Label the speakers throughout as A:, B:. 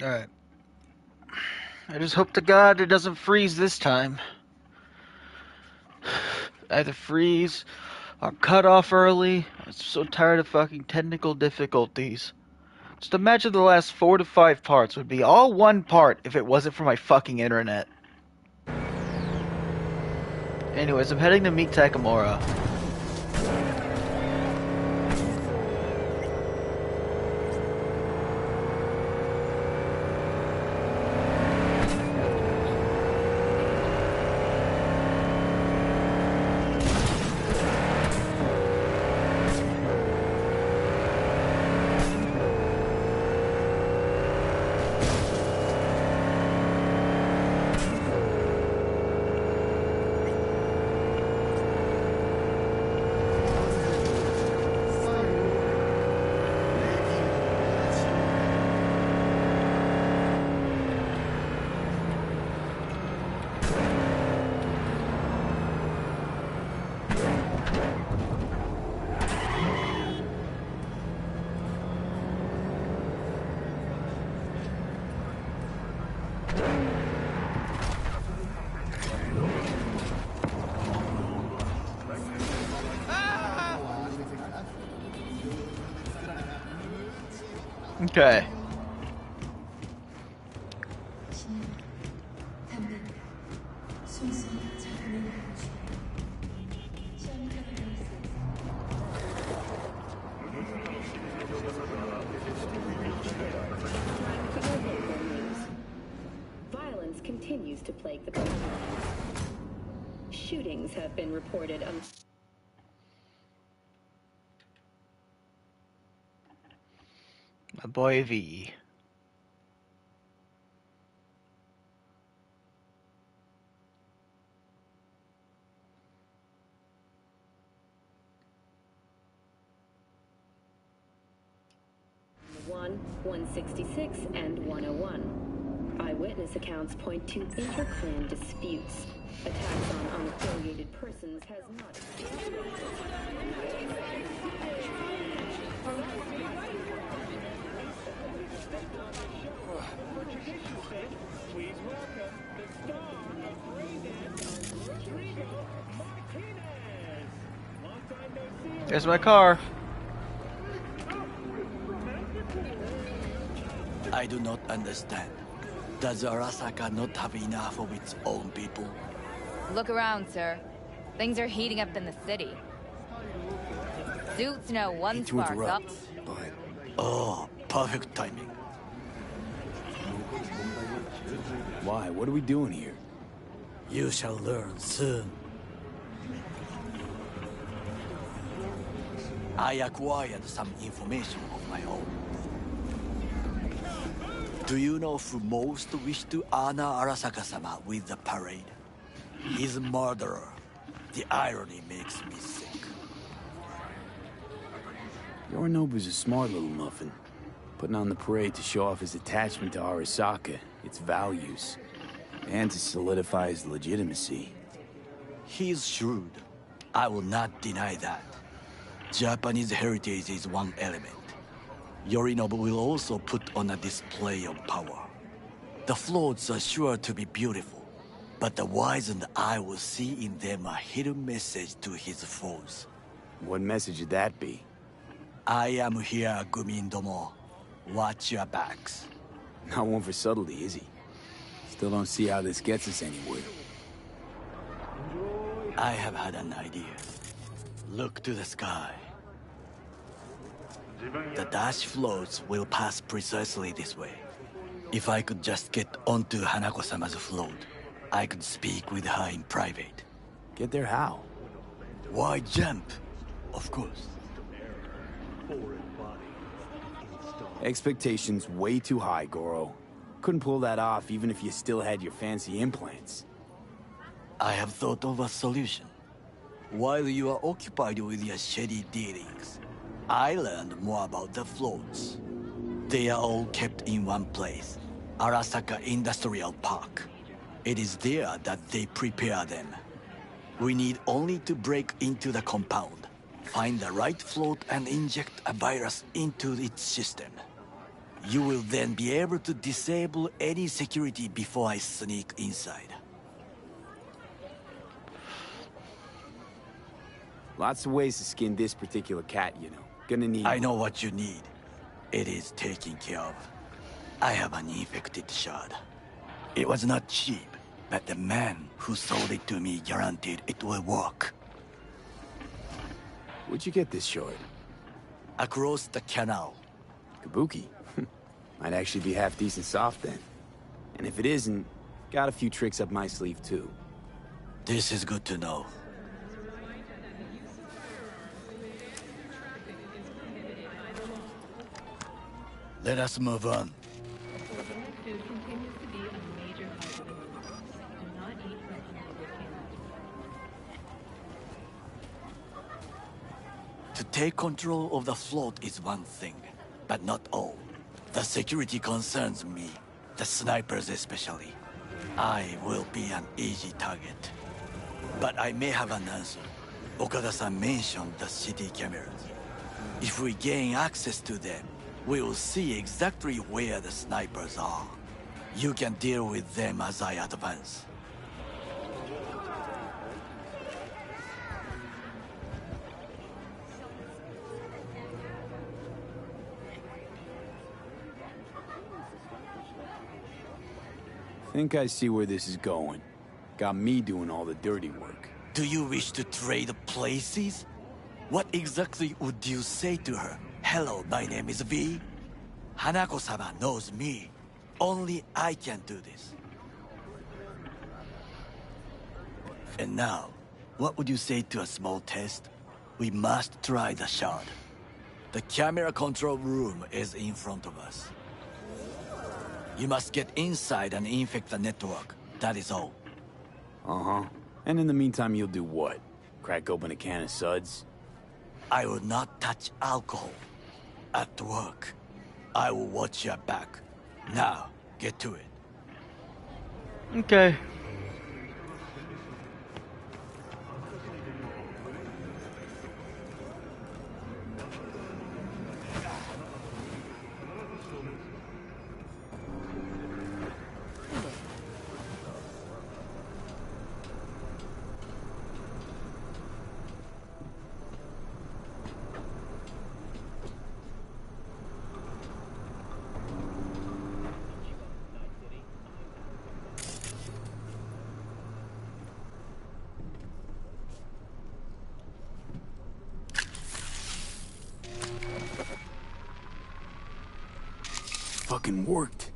A: Alright. I just hope to God it doesn't freeze this time. Either freeze or cut off early. I'm so tired of fucking technical difficulties. Just imagine the last 4 to 5 parts would be all one part if it wasn't for my fucking internet. Anyways, I'm heading to meet Takamura. Okay.
B: Violence continues to plague the country. Shootings have been reported.
A: My boy V.
B: One, 166, and 101. Eyewitness accounts point to inter-clan disputes. Attacks on unaffiliated persons has not.
C: Please welcome the star of Greyman, Rodrigo Martinez. Long time no see.
A: There's my car.
D: I do not understand. Does Arasaka not have enough of its own people?
E: Look around, sir. Things are heating up in the city. Suits know one spark up.
D: But... Oh, perfect timing.
F: Why? What are we doing here?
D: You shall learn soon. I acquired some information of my own. Do you know who most wished to honor Arasaka-sama with the parade? He's a murderer. The irony makes me sick.
F: Yorinobu's a smart little muffin. Putting on the parade to show off his attachment to Arasaka, its values, and to solidify his legitimacy.
D: He's shrewd. I will not deny that. Japanese heritage is one element. Yorinobu will also put on a display of power. The floats are sure to be beautiful, but the wizened eye will see in them a hidden message to his foes.
F: What message would that be?
D: I am here, Gumin Domo. Watch your backs.
F: Not one for subtlety, is he? Still don't see how this gets us anywhere.
D: I have had an idea. Look to the sky. The dash floats will pass precisely this way. If I could just get onto Hanako-sama's float, I could speak with her in private.
F: Get there how?
D: Why jump? Of course.
F: Expectations way too high, Goro. Couldn't pull that off even if you still had your fancy implants.
D: I have thought of a solution. While you are occupied with your shady dealings, I learned more about the floats. They are all kept in one place, Arasaka Industrial Park. It is there that they prepare them. We need only to break into the compound, find the right float and inject a virus into its system. You will then be able to disable any security before I sneak inside.
F: Lots of ways to skin this particular cat, you know. Gonna need...
D: I know what you need. It is taken care of. I have an infected shard. It was not cheap, but the man who sold it to me guaranteed it will work.
F: Where'd you get this shard?
D: Across the canal.
F: Kabuki. Might actually be half decent soft then. And if it isn't, got a few tricks up my sleeve too.
D: This is good to know. Let us move on. To take control of the float is one thing, but not all. The security concerns me, the snipers especially. I will be an easy target. But I may have an answer. Okada-san mentioned the city cameras. If we gain access to them, we will see exactly where the snipers are. You can deal with them as I advance.
F: Think I see where this is going. Got me doing all the dirty work.
D: Do you wish to trade places? What exactly would you say to her? Hello, my name is V. Hanako-sama knows me. Only I can do this. And now, what would you say to a small test? We must try the shard. The camera control room is in front of us. You must get inside and infect the network. That is all.
F: Uh-huh. And in the meantime, you'll do what? Crack open a can of suds?
D: I will not touch alcohol. At work, I will watch your back. Now, get to it.
A: Okay.
F: Fucking worked.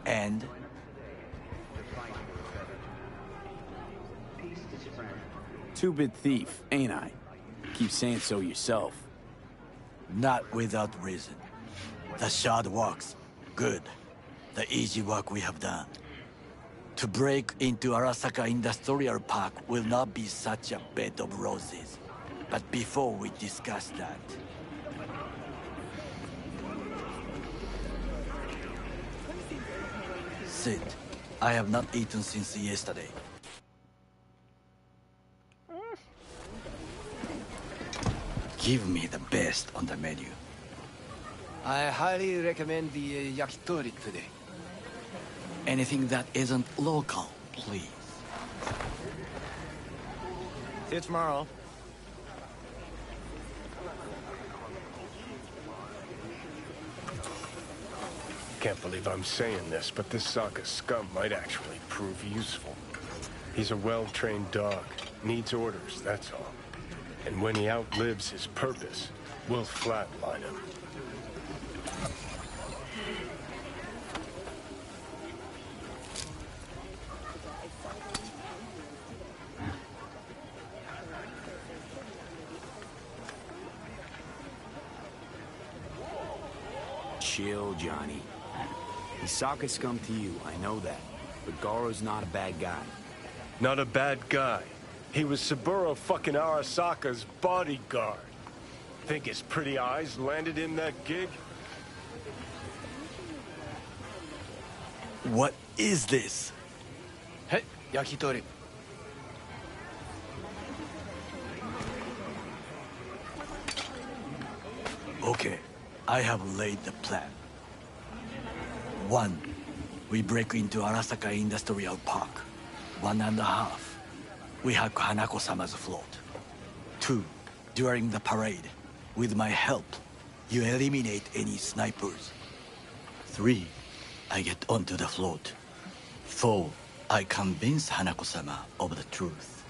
D: And?
F: Two-bit thief, ain't I? Keep saying so yourself.
D: Not without reason. The shard works. Good. The easy work we have done. To break into Arasaka Industrial Park will not be such a bed of roses. But before we discuss that... Sit. I have not eaten since yesterday. Give me the best on the menu.
G: I highly recommend the yakitori today.
D: Anything that isn't local, please.
G: See you tomorrow.
C: Can't believe I'm saying this, but this Sokka scum might actually prove useful. He's a well-trained dog. Needs orders, that's all. And when he outlives his purpose, we'll flatline him.
F: Chill, Johnny. He's Sokka scum to you, I know that. But Goro's not a bad guy.
C: Not a bad guy. He was Saburo fucking Arasaka's bodyguard. Think his pretty eyes landed him that gig?
D: What is this?
G: Hey, yakitori.
D: Okay, I have laid the plan. 1. We break into Arasaka Industrial Park. 1.5. We hack Hanako-sama's float. 2. During the parade, with my help, you eliminate any snipers. 3. I get onto the float. 4. I convince Hanako-sama of the truth.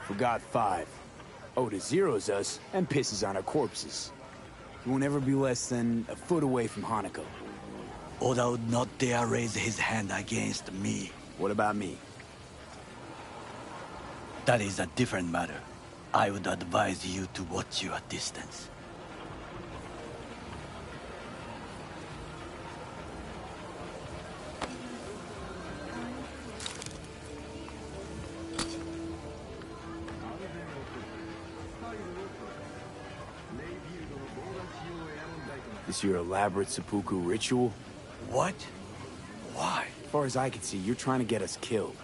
F: Forgot 5. Oda zeros us and pisses on our corpses. He won't ever be less than a foot away from Hanako.
D: Oda would not dare raise his hand against me.
F: What about me?
D: That is a different matter. I would advise you to watch your distance.
F: This your elaborate seppuku ritual?
D: What? Why?
F: As far as I can see, you're trying to get us killed.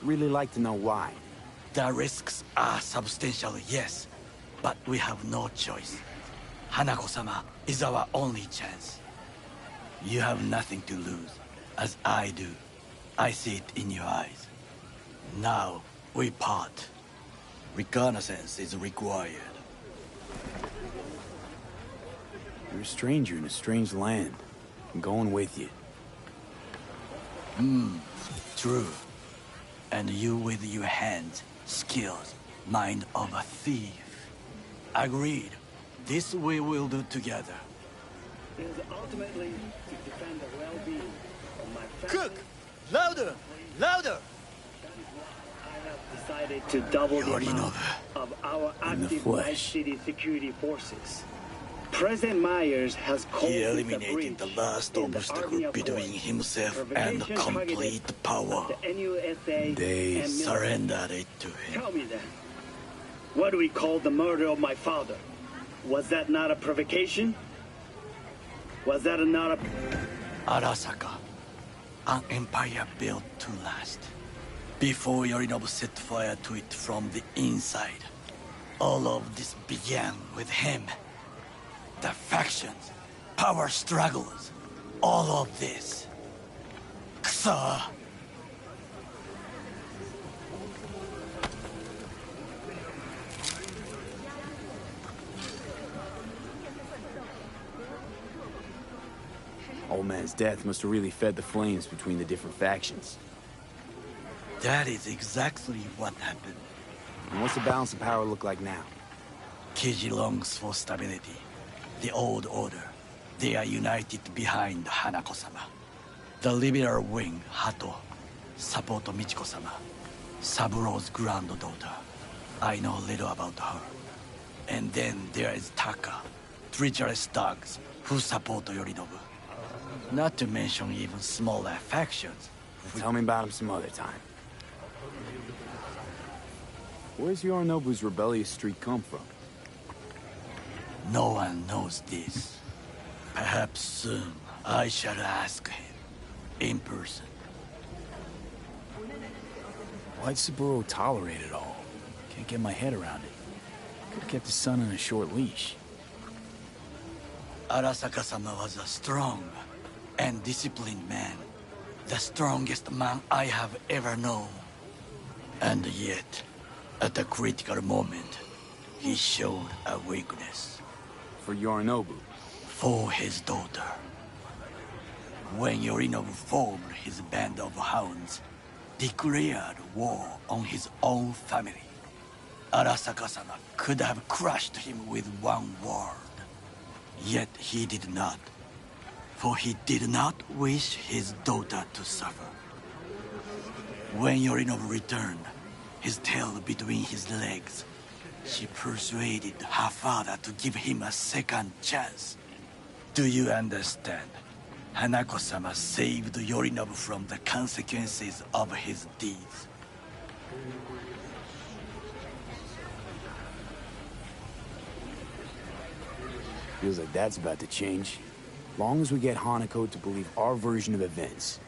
F: Really like to know why.
D: The risks are substantial, yes, but we have no choice. Hanako-sama is our only chance. You have nothing to lose, as I do. I see it in your eyes. Now, we part. Reconnaissance is required.
F: You're a stranger in a strange land. I'm going with you.
D: True. And you with your hands, skills, mind of a thief. Agreed. This we will do together.
H: Is ultimately to defend the well-being of my family.
G: Cook! Louder! Louder!
H: I have decided to double the amount of our
F: In the
H: active Night
F: flesh.
H: City security forces. President Myers has called
D: He
H: it a
D: eliminated
H: breach
D: the last
H: in the
D: obstacle
H: Army of
D: between
H: Force.
D: himself and
H: Provocation
D: complete
H: targeted
D: power.
H: the NUSA
F: They
H: and military.
D: Surrendered it to him.
H: Tell me then, what do we call the murder of my father? Was that not a provocation? Was that not a...
D: Arasaka, an empire built to last. Before Yorinobu set fire to it from the inside, all of this began with him. The factions, power struggles, all of this. Kusa!
F: Old man's death must have really fed the flames between the different factions.
D: That is exactly what happened.
F: And what's the balance of power look like now?
D: Kiji longs for stability. The old order. They are united behind Hanako-sama. The liberal wing, Hato, support Michiko-sama. Saburo's granddaughter. I know little about her. And then there is Taka, treacherous dogs, who support Yorinobu. Not to mention even smaller factions.
F: Tell me about him some other time. Where's Yorinobu's rebellious streak come from?
D: No one knows this. Perhaps soon I shall ask him. In person.
F: Why'd Saburo tolerate it all? Can't get my head around it. Could've kept his son on a short leash.
D: Arasaka-sama was a strong and disciplined man. The strongest man I have ever known. And yet, at a critical moment, he showed a weakness.
F: For Yorinobu.
D: For his daughter. When Yorinobu formed his band of hounds, declared war on his own family, Arasaka-sama could have crushed him with one word. Yet he did not. For he did not wish his daughter to suffer. When Yorinobu returned, his tail between his legs, she persuaded her father to give him a second chance. Do you understand? Hanako-sama saved Yorinobu from the consequences of his deeds.
F: Feels like that's about to change. Long as we get Hanako to believe our version of events.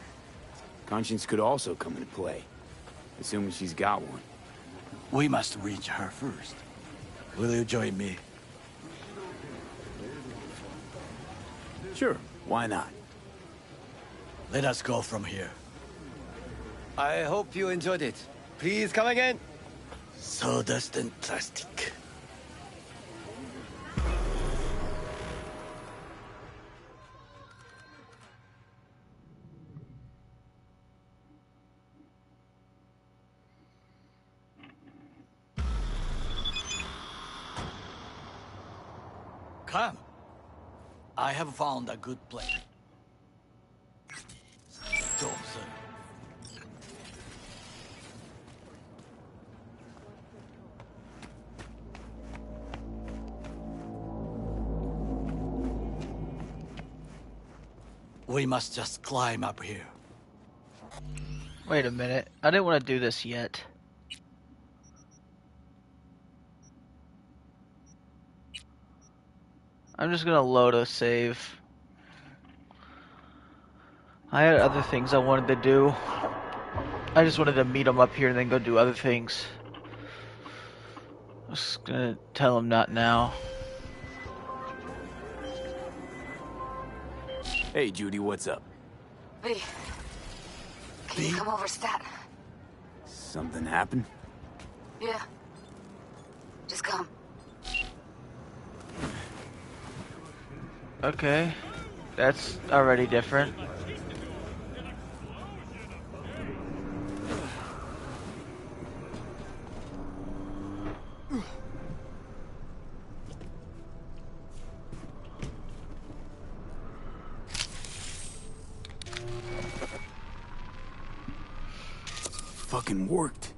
F: Conscience could also come into play, assuming she's got one.
D: We must reach her first. Will you join me?
F: Sure, why not?
D: Let us go from here.
G: I hope you enjoyed it. Please come again.
D: Sawdust and plastic. Come. I have found a good place. Go, sir. We must just climb up here.
A: Wait a minute. I didn't want to do this yet. I'm just gonna load a save. I had other things I wanted to do. I just wanted to meet them up here and then go do other things. I'm just gonna tell them not now.
F: Hey, Judy, what's up?
I: V, can you come over stat?
F: Something happened?
I: Yeah. Just come.
A: Okay. That's already different.
F: Fucking worked.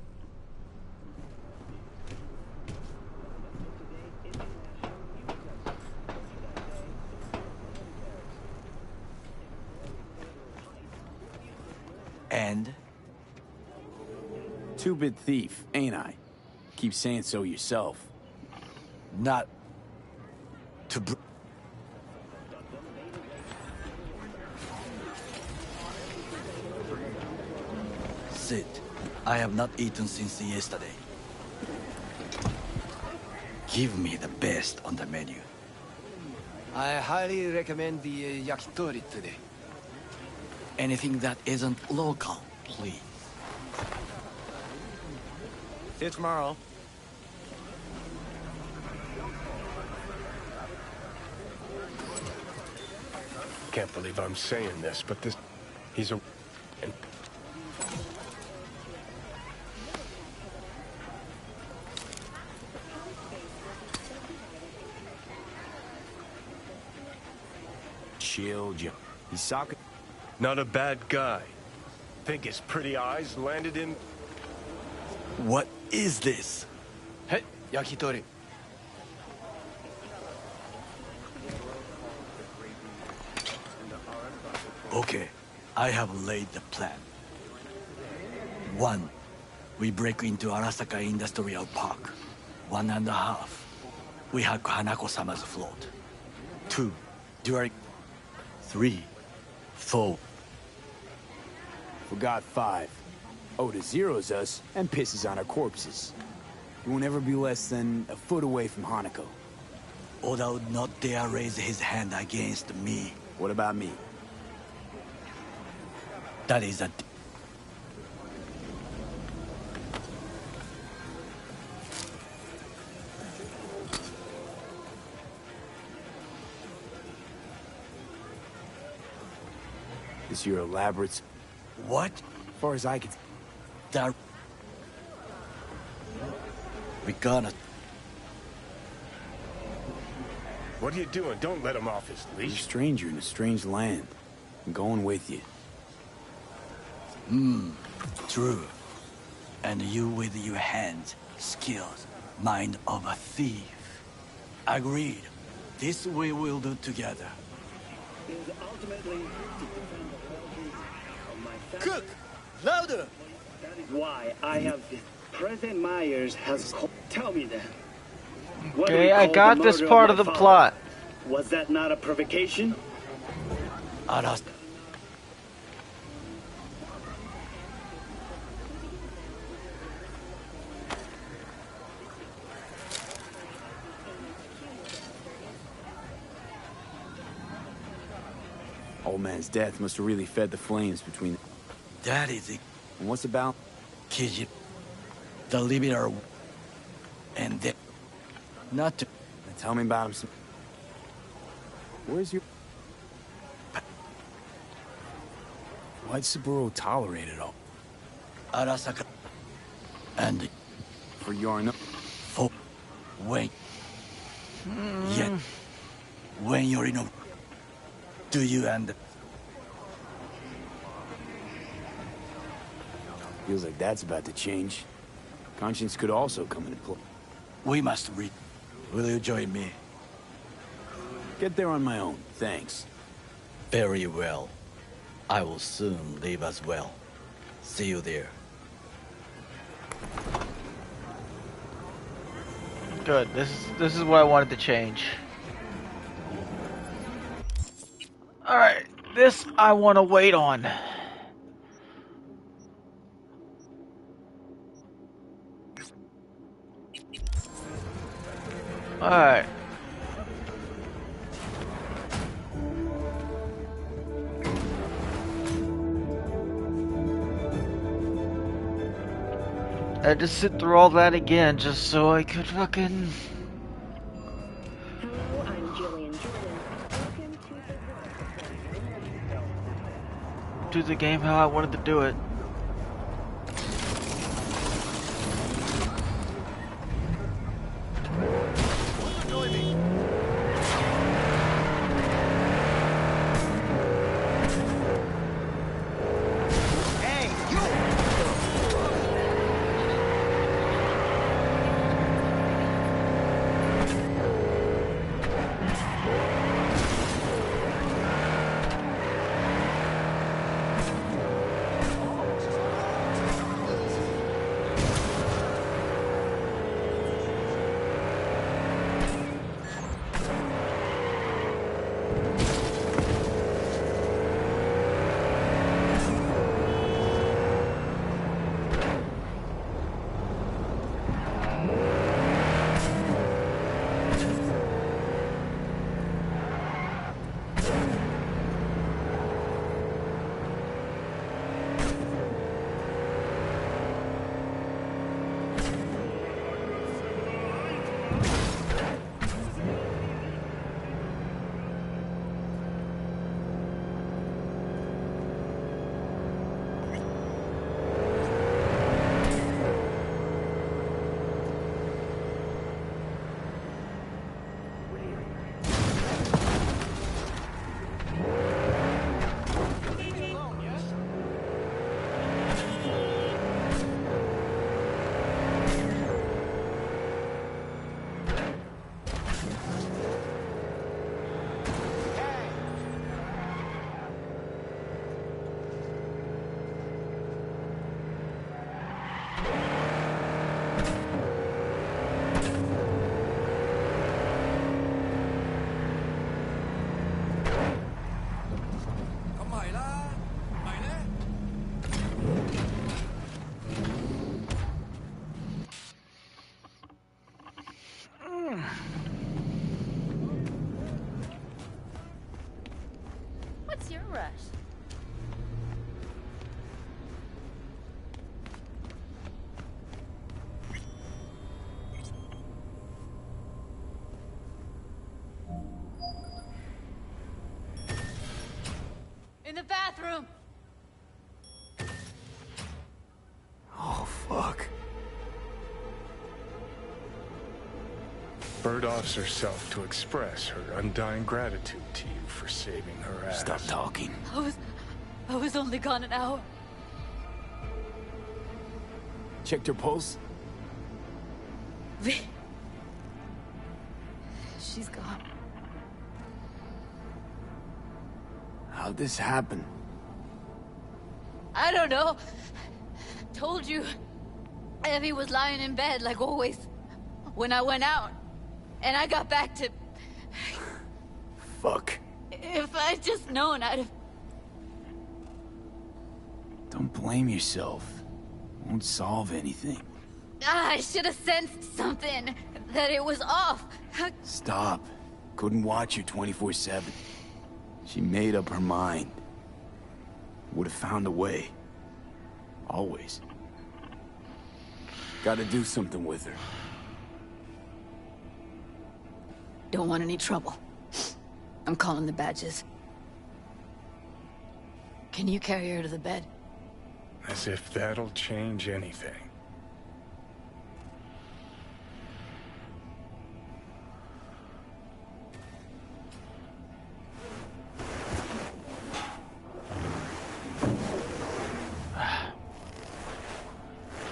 D: And?
F: Two-bit thief, ain't I? Keep saying so yourself.
D: Not to Sit. I have not eaten since yesterday. Give me the best on the menu.
G: I highly recommend the yakitori today.
D: Anything that isn't local, please.
G: See you tomorrow.
C: Can't believe I'm saying this, but this... He's a... And
F: Chill, Joe. He's soccer.
C: not a bad guy. Think his pretty eyes landed in...
D: What is this?
G: Hey, yakitori.
D: Okay, I have laid the plan. 1. We break into Arasaka Industrial Park. 1.5. We hack Hanako-sama's float. 2. During... 3. 4.
F: Forgot 5. Oda zeros us and pisses on our corpses. He won't ever be less than a foot away from Hanako.
D: Oda would not dare raise his hand against me.
F: What about me?
D: That is a...
F: This your elaborate...
D: What?
F: As far as I can...
D: That... We gonna...
C: What are you doing? Don't let him off his
F: You're a
C: leash.
F: stranger in a strange land. I'm going with you.
D: True. And you with your hands, skills, mind of a thief. Agreed. This we will do together.
H: Is ultimately to defend the well-being of my family.
G: Cook! Louder!
H: That is why I have... President Myers has... Tell me then. What do we
A: Okay, I
H: call
A: got
H: the
A: this
H: murder
A: part
H: my
A: of the
H: father?
A: plot.
H: Was that not a provocation?
D: Aras.
F: Old man's death must have really fed the flames between...
D: That is it.
F: And what's about?
D: Kid, the living are... And then... Not to...
F: Tell me about him some... Where's your... Why'd Saburo tolerate it all?
D: Arasaka. And...
F: For Yarno?
D: For... When... Yet... When you're in a... Do you and...
F: Feels like that's about to change. Conscience could also come into play.
D: We must read. Will you join me?
F: Get there on my own, thanks.
D: Very well. I will soon leave as well. See you there.
A: Good. This is what I wanted to change. Alright, this I want to wait on. Alright. I had to sit through all that again just so I could fucking...
B: Hello, I'm Jillian Jordan. Welcome to
A: do the game how I wanted to do it.
E: What's your rush? In the bathroom!
F: Oh, fuck.
C: Bird offs herself to express her undying gratitude to you for saving her ass.
F: Stop talking.
E: I was only gone an hour.
F: Checked her pulse?
E: She's gone.
F: How'd this happen?
E: I don't know. Told you. Evie was lying in bed like always. When I went out. And I got back to...
F: Fuck.
E: If I just known, I'd have...
F: Don't blame yourself. Won't solve anything.
E: I should have sensed something. That it was off.
F: Stop. Couldn't watch her 24/7. She made up her mind. Would have found a way. Always. Gotta do something with her.
E: Don't want any trouble. I'm calling the badges. Can you carry her to the bed?
C: As if that'll change anything.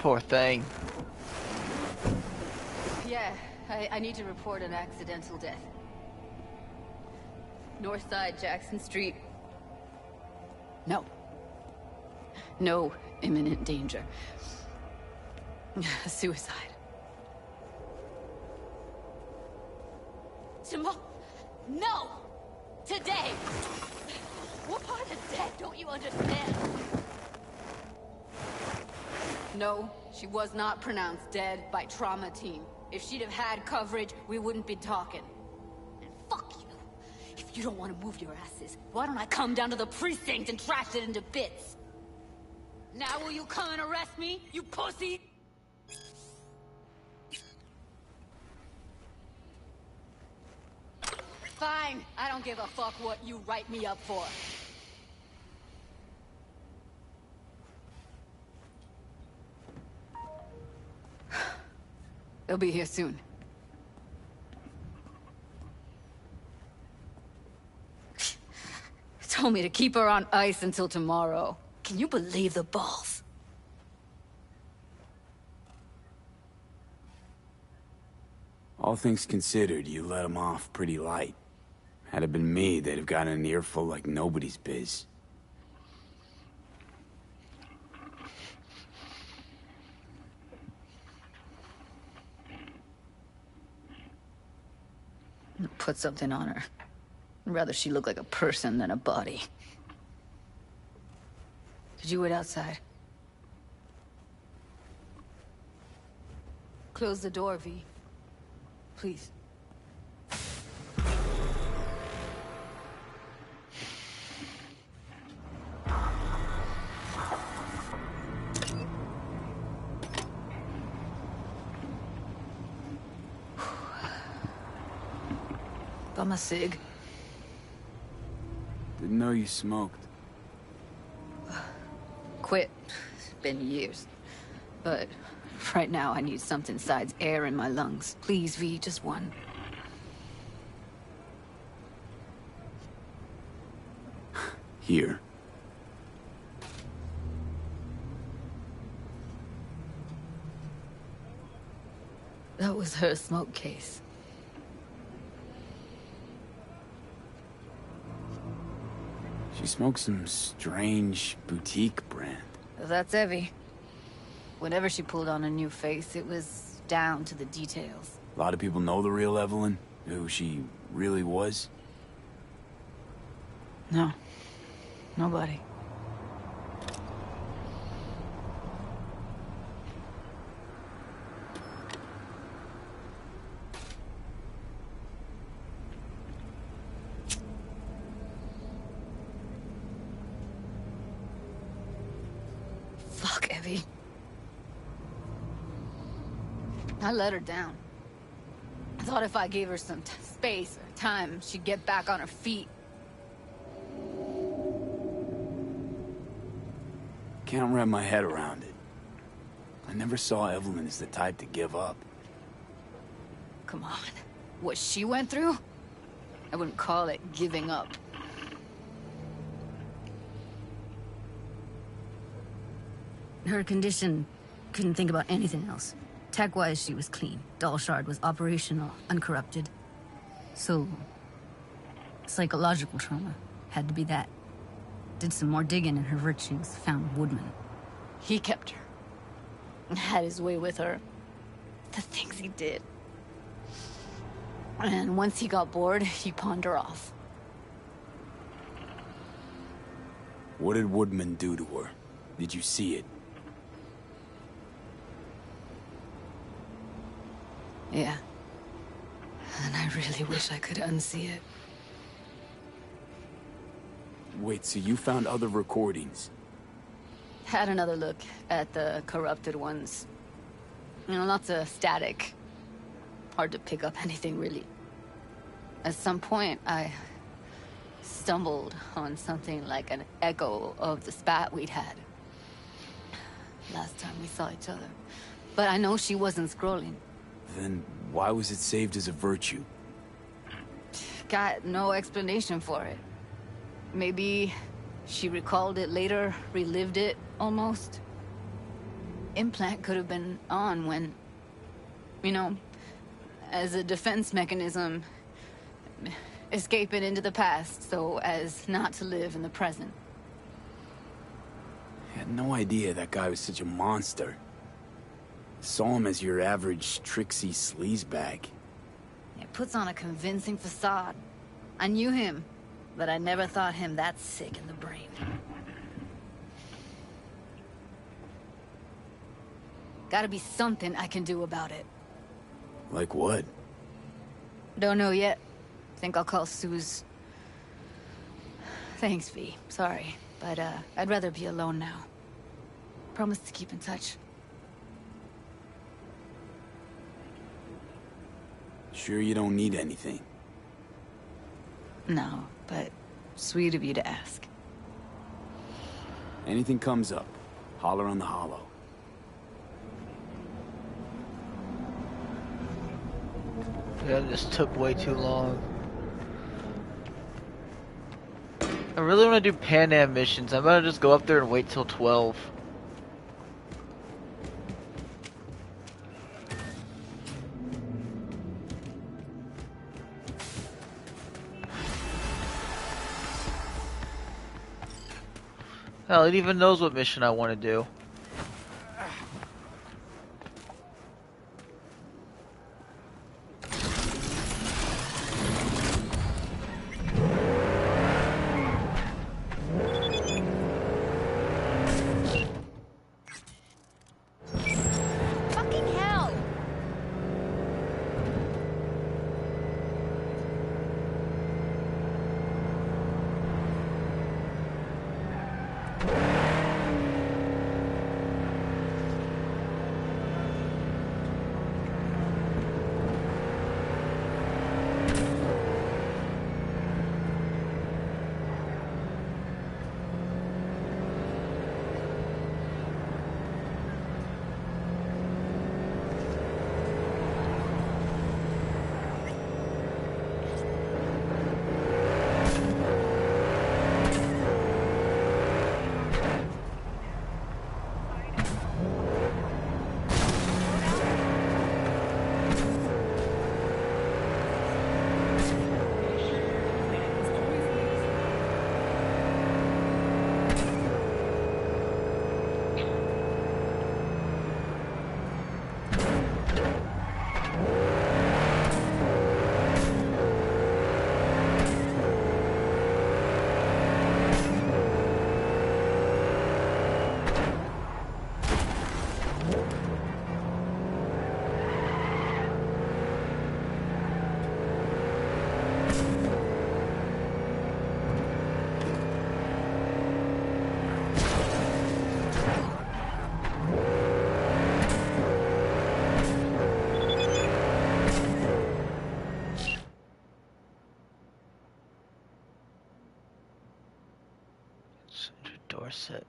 A: Poor thing.
E: Yeah, I need to report an accidental death. North side, Jackson Street. No. No imminent danger. Suicide. Tomorrow? No! Today! What part of death don't you understand? No, she was not pronounced dead by trauma team. If she'd have had coverage, we wouldn't be talking. And fuck you. If you don't want to move your asses, why don't I come down to the precinct and trash it into bits? Now will you come and arrest me, you pussy? Fine, I don't give a fuck what you write me up for. They'll be here soon. Told me to keep her on ice until tomorrow. Can you believe the balls?
F: All things considered, you let him off pretty light. Had it been me, they'd have gotten an earful like nobody's biz.
E: Put something on her. I'd rather she look like a person than a body. Could you wait outside? Close the door, V. Please. Bum a cig.
F: Didn't know you smoked.
E: Quit. It's been years. But right now I need something besides air in my lungs. Please, V, just one.
F: Here.
E: That was her smoke case.
F: She smokes some strange boutique brand.
E: That's Evie. Whenever she pulled on a new face, it was down to the details.
F: A lot of people know the real Evelyn, who she really was.
E: No. Nobody. Fuck, Evie. I let her down. I thought if I gave her some space or time, she'd get back on her feet.
F: Can't wrap my head around it. I never saw Evelyn as the type to give up.
E: Come on. What she went through? I wouldn't call it giving up.
J: Her condition, couldn't think about anything else. Tech-wise, she was clean. Doll Shard was operational, uncorrupted. So, psychological trauma had to be that. Did some more digging in her virtues, found Woodman.
E: He kept her. And had his way with her. The things he did. And once he got bored, he pawned her off.
F: What did Woodman do to her? Did you see it?
J: Yeah. And I really wish I could unsee it.
F: Wait, so you found other recordings?
J: Had another look at the corrupted ones. You know, lots of static. Hard to pick up anything, really. At some point, I stumbled on something like an echo of the spat we'd had. Last time we saw each other. But I know she wasn't scrolling.
F: Then why was it saved as a virtue?
J: Got no explanation for it. Maybe she recalled it later, relived it, almost. Implant could have been on when, you know, as a defense mechanism, escaping into the past so as not to live in the present.
F: I had no idea that guy was such a monster. Saw him as your average tricksy sleazebag.
J: It puts on a convincing facade. I knew him, but I never thought him that sick in the brain. Gotta be something I can do about it.
F: Like what?
J: Don't know yet. Think I'll call Suze. Thanks, V. Sorry, but I'd rather be alone now. Promise to keep in touch.
F: Sure you don't need anything?
J: No, but sweet of you to ask.
F: Anything comes up, holler on the hollow.
A: Yeah, this took way too long. I really want to do Pan Am missions. I'm about to just go up there and wait till 12. Hell, it even knows what mission I want to do.
J: Fucking hell!
A: Dorset.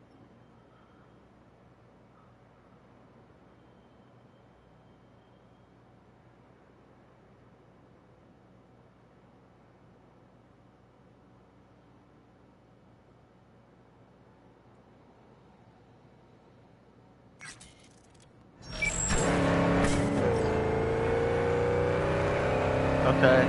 A: Okay.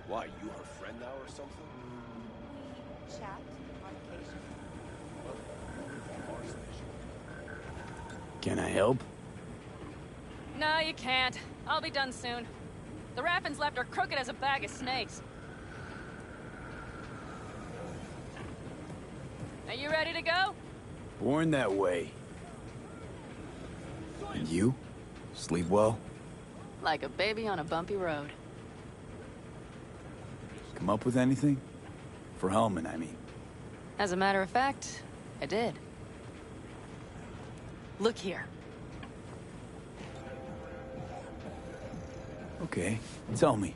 C: Why, you her friend now or something?
K: Chat on occasion.
F: Can I help?
L: No, you can't. I'll be done soon. The Raffins left her crooked as a bag of snakes. Are you ready to go?
F: Born that way. And you? Sleep well?
L: Like a baby on a bumpy road.
F: Come up with anything? For Hellman, I mean.
L: As a matter of fact, I did. Look here.
F: Okay, tell me.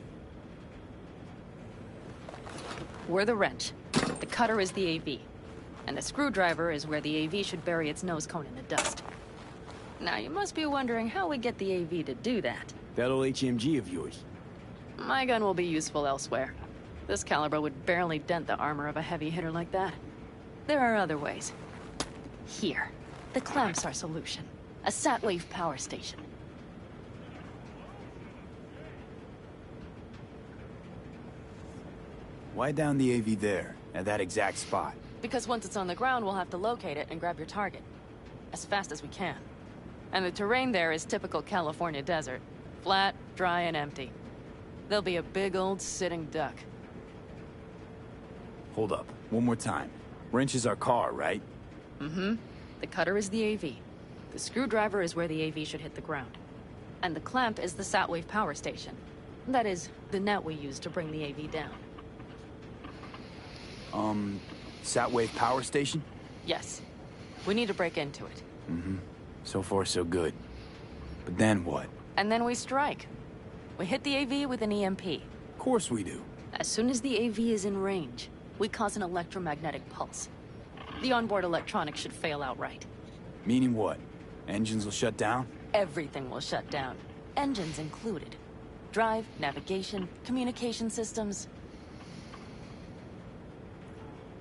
L: We're the wrench. The cutter is the AV. And the screwdriver is where the AV should bury its nose cone in the dust. Now, you must be wondering how we get the AV to do that.
F: That old HMG of yours.
L: My gun will be useful elsewhere. This caliber would barely dent the armor of a heavy hitter like that. There are other ways. Here. The clamp's our solution. A sat-wave power station.
F: Why down the AV there, at that exact spot?
L: Because once it's on the ground, we'll have to locate it and grab your target. As fast as we can. And the terrain there is typical California desert. Flat, dry, and empty. There'll be a big old sitting duck.
F: Hold up, one more time. Wrench is our car, right?
L: Mm-hmm. The cutter is the AV. The screwdriver is where the AV should hit the ground. And the clamp is the sat-wave power station. That is, the net we use to bring the AV down.
F: Sat-wave power station?
L: Yes. We need to break into it.
F: Mm-hmm. So far, so good. But then what?
L: And then we strike. We hit the AV with an EMP.
F: Of course we do.
L: As soon as the AV is in range, we cause an electromagnetic pulse. The onboard electronics should fail outright.
F: Meaning what? Engines will shut down?
L: Everything will shut down. Engines included. Drive, navigation, communication systems.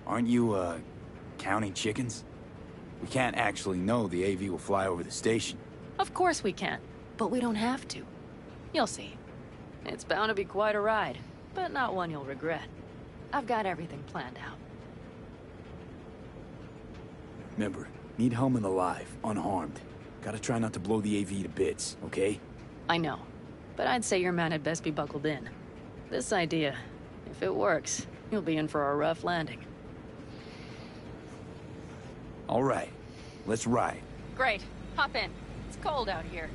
F: Aren't you, counting chickens? We can't actually know the AV will fly over the station.
L: Of course we can, but we don't have to. You'll see. It's bound to be quite a ride, but not one you'll regret. I've got everything planned out.
F: Remember, need Hellman alive, unharmed. Gotta try not to blow the AV to bits, okay?
L: I know, but I'd say your man had best be buckled in. This idea, if it works, you'll be in for a rough landing.
F: All right, let's ride.
L: Great. Hop in. It's cold out here.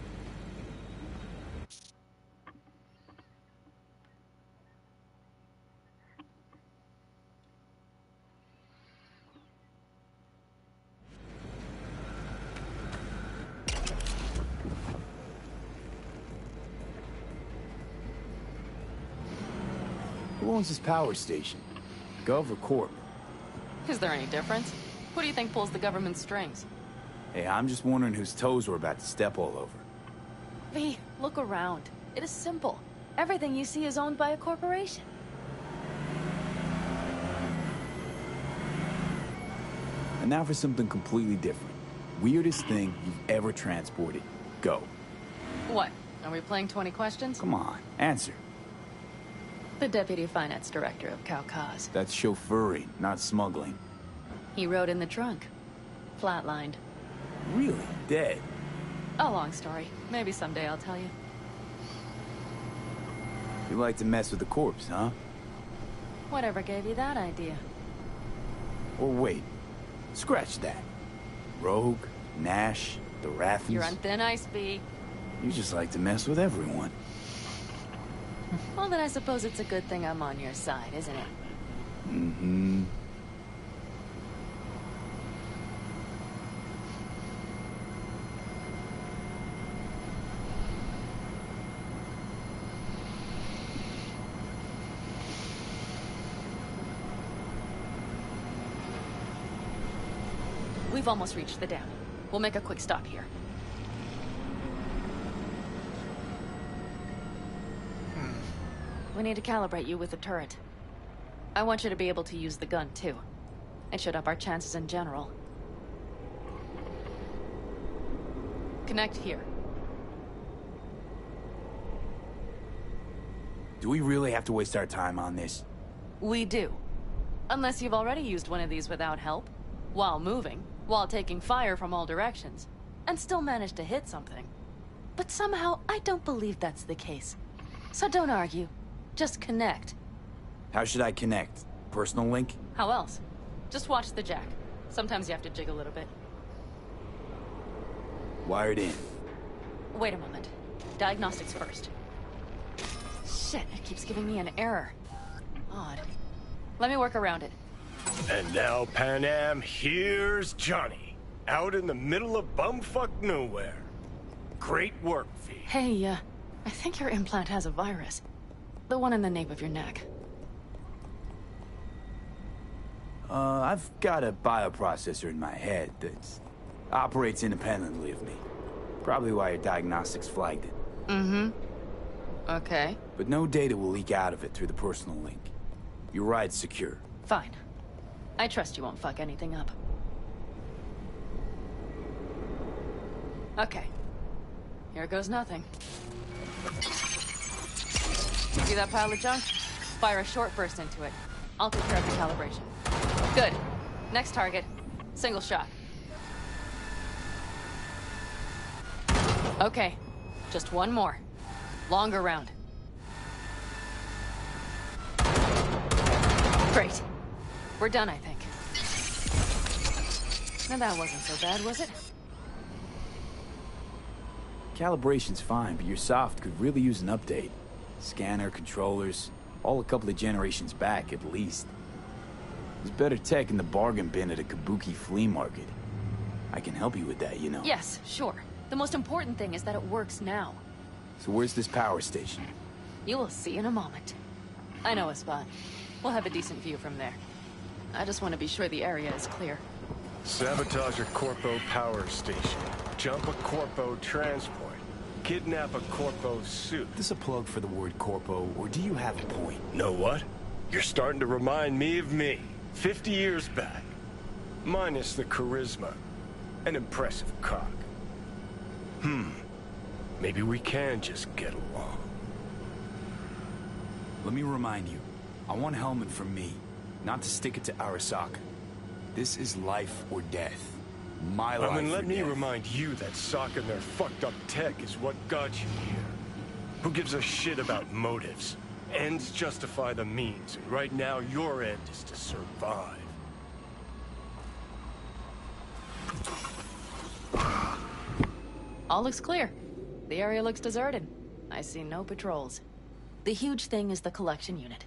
F: Who owns this power station? Gov or Corp?
L: Is there any difference? Who do you think pulls the government's strings?
F: Hey, I'm just wondering whose toes we're about to step all over.
L: V, look around. It is simple. Everything you see is owned by a corporation.
F: And now for something completely different. Weirdest thing you've ever transported. Go.
L: What? Are we playing 20 questions?
F: Come on, answer.
L: The Deputy Finance Director of Caucase.
F: That's chauffeuring, not smuggling.
L: He rode in the trunk. Flatlined.
F: Really? Dead?
L: A long story. Maybe someday I'll tell you.
F: You like to mess with the corpse, huh?
L: Whatever gave you that idea?
F: Or wait, scratch that. Rogue, Nash, the Raffins.
L: You're on thin ice, V.
F: You just like to mess with everyone.
L: Well, then I suppose it's a good thing I'm on your side, isn't it?
F: Mm-hmm.
L: We've almost reached the dam. We'll make a quick stop here. We need to calibrate you with the turret. I want you to be able to use the gun, too. It should up our chances in general. Connect here.
F: Do we really have to waste our time on this?
L: We do. Unless you've already used one of these without help, while moving, while taking fire from all directions, and still managed to hit something. But somehow, I don't believe that's the case. So don't argue. Just connect.
F: How should I connect? Personal link?
L: How else? Just watch the jack. Sometimes you have to jig a little bit.
F: Wired in.
L: Wait a moment. Diagnostics first. Shit, it keeps giving me an error. Odd. Let me work around it.
C: And now, Pan Am, here's Johnny. Out in the middle of bumfuck nowhere. Great work, V.
L: Hey, I think your implant has a virus. The one in the nape of your neck.
F: I've got a bioprocessor in my head that operates independently of me. Probably why your diagnostics flagged it.
L: Mm-hmm. Okay.
F: But no data will leak out of it through the personal link. Your ride's secure.
L: Fine. I trust you won't fuck anything up. Okay. Here goes nothing. See that pile of junk? Fire a short burst into it. I'll take care of the calibration. Good. Next target. Single shot. Okay. Just one more. Longer round. Great. We're done, I think. Now that wasn't so bad, was it?
F: Calibration's fine, but your soft could really use an update. Scanner, controllers, all a couple of generations back, at least. There's better tech in the bargain bin at a kabuki flea market. I can help you with that, you know.
L: Yes, sure. The most important thing is that it works now.
F: So where's this power station?
L: You will see in a moment. I know a spot. We'll have a decent view from there. I just want to be sure the area is clear.
C: Sabotage a Corpo power station. Jump a Corpo transport. Kidnap a Corpo suit.
F: Is this a plug for the word Corpo, or do you have a point?
C: Know what? You're starting to remind me of me. 50 years back. Minus the charisma. An impressive cock. Maybe we can just get along.
F: Let me remind you. I want Hellman from me, not to stick it to Arasaka. This is life or death. My life
C: I mean, let
F: or
C: me
F: death.
C: remind you that Sokka and their fucked up tech is what got you here. Who gives a shit about motives? Ends justify the means, and right now your end is to survive.
L: All looks clear. The area looks deserted. I see no patrols. The huge thing is the collection unit.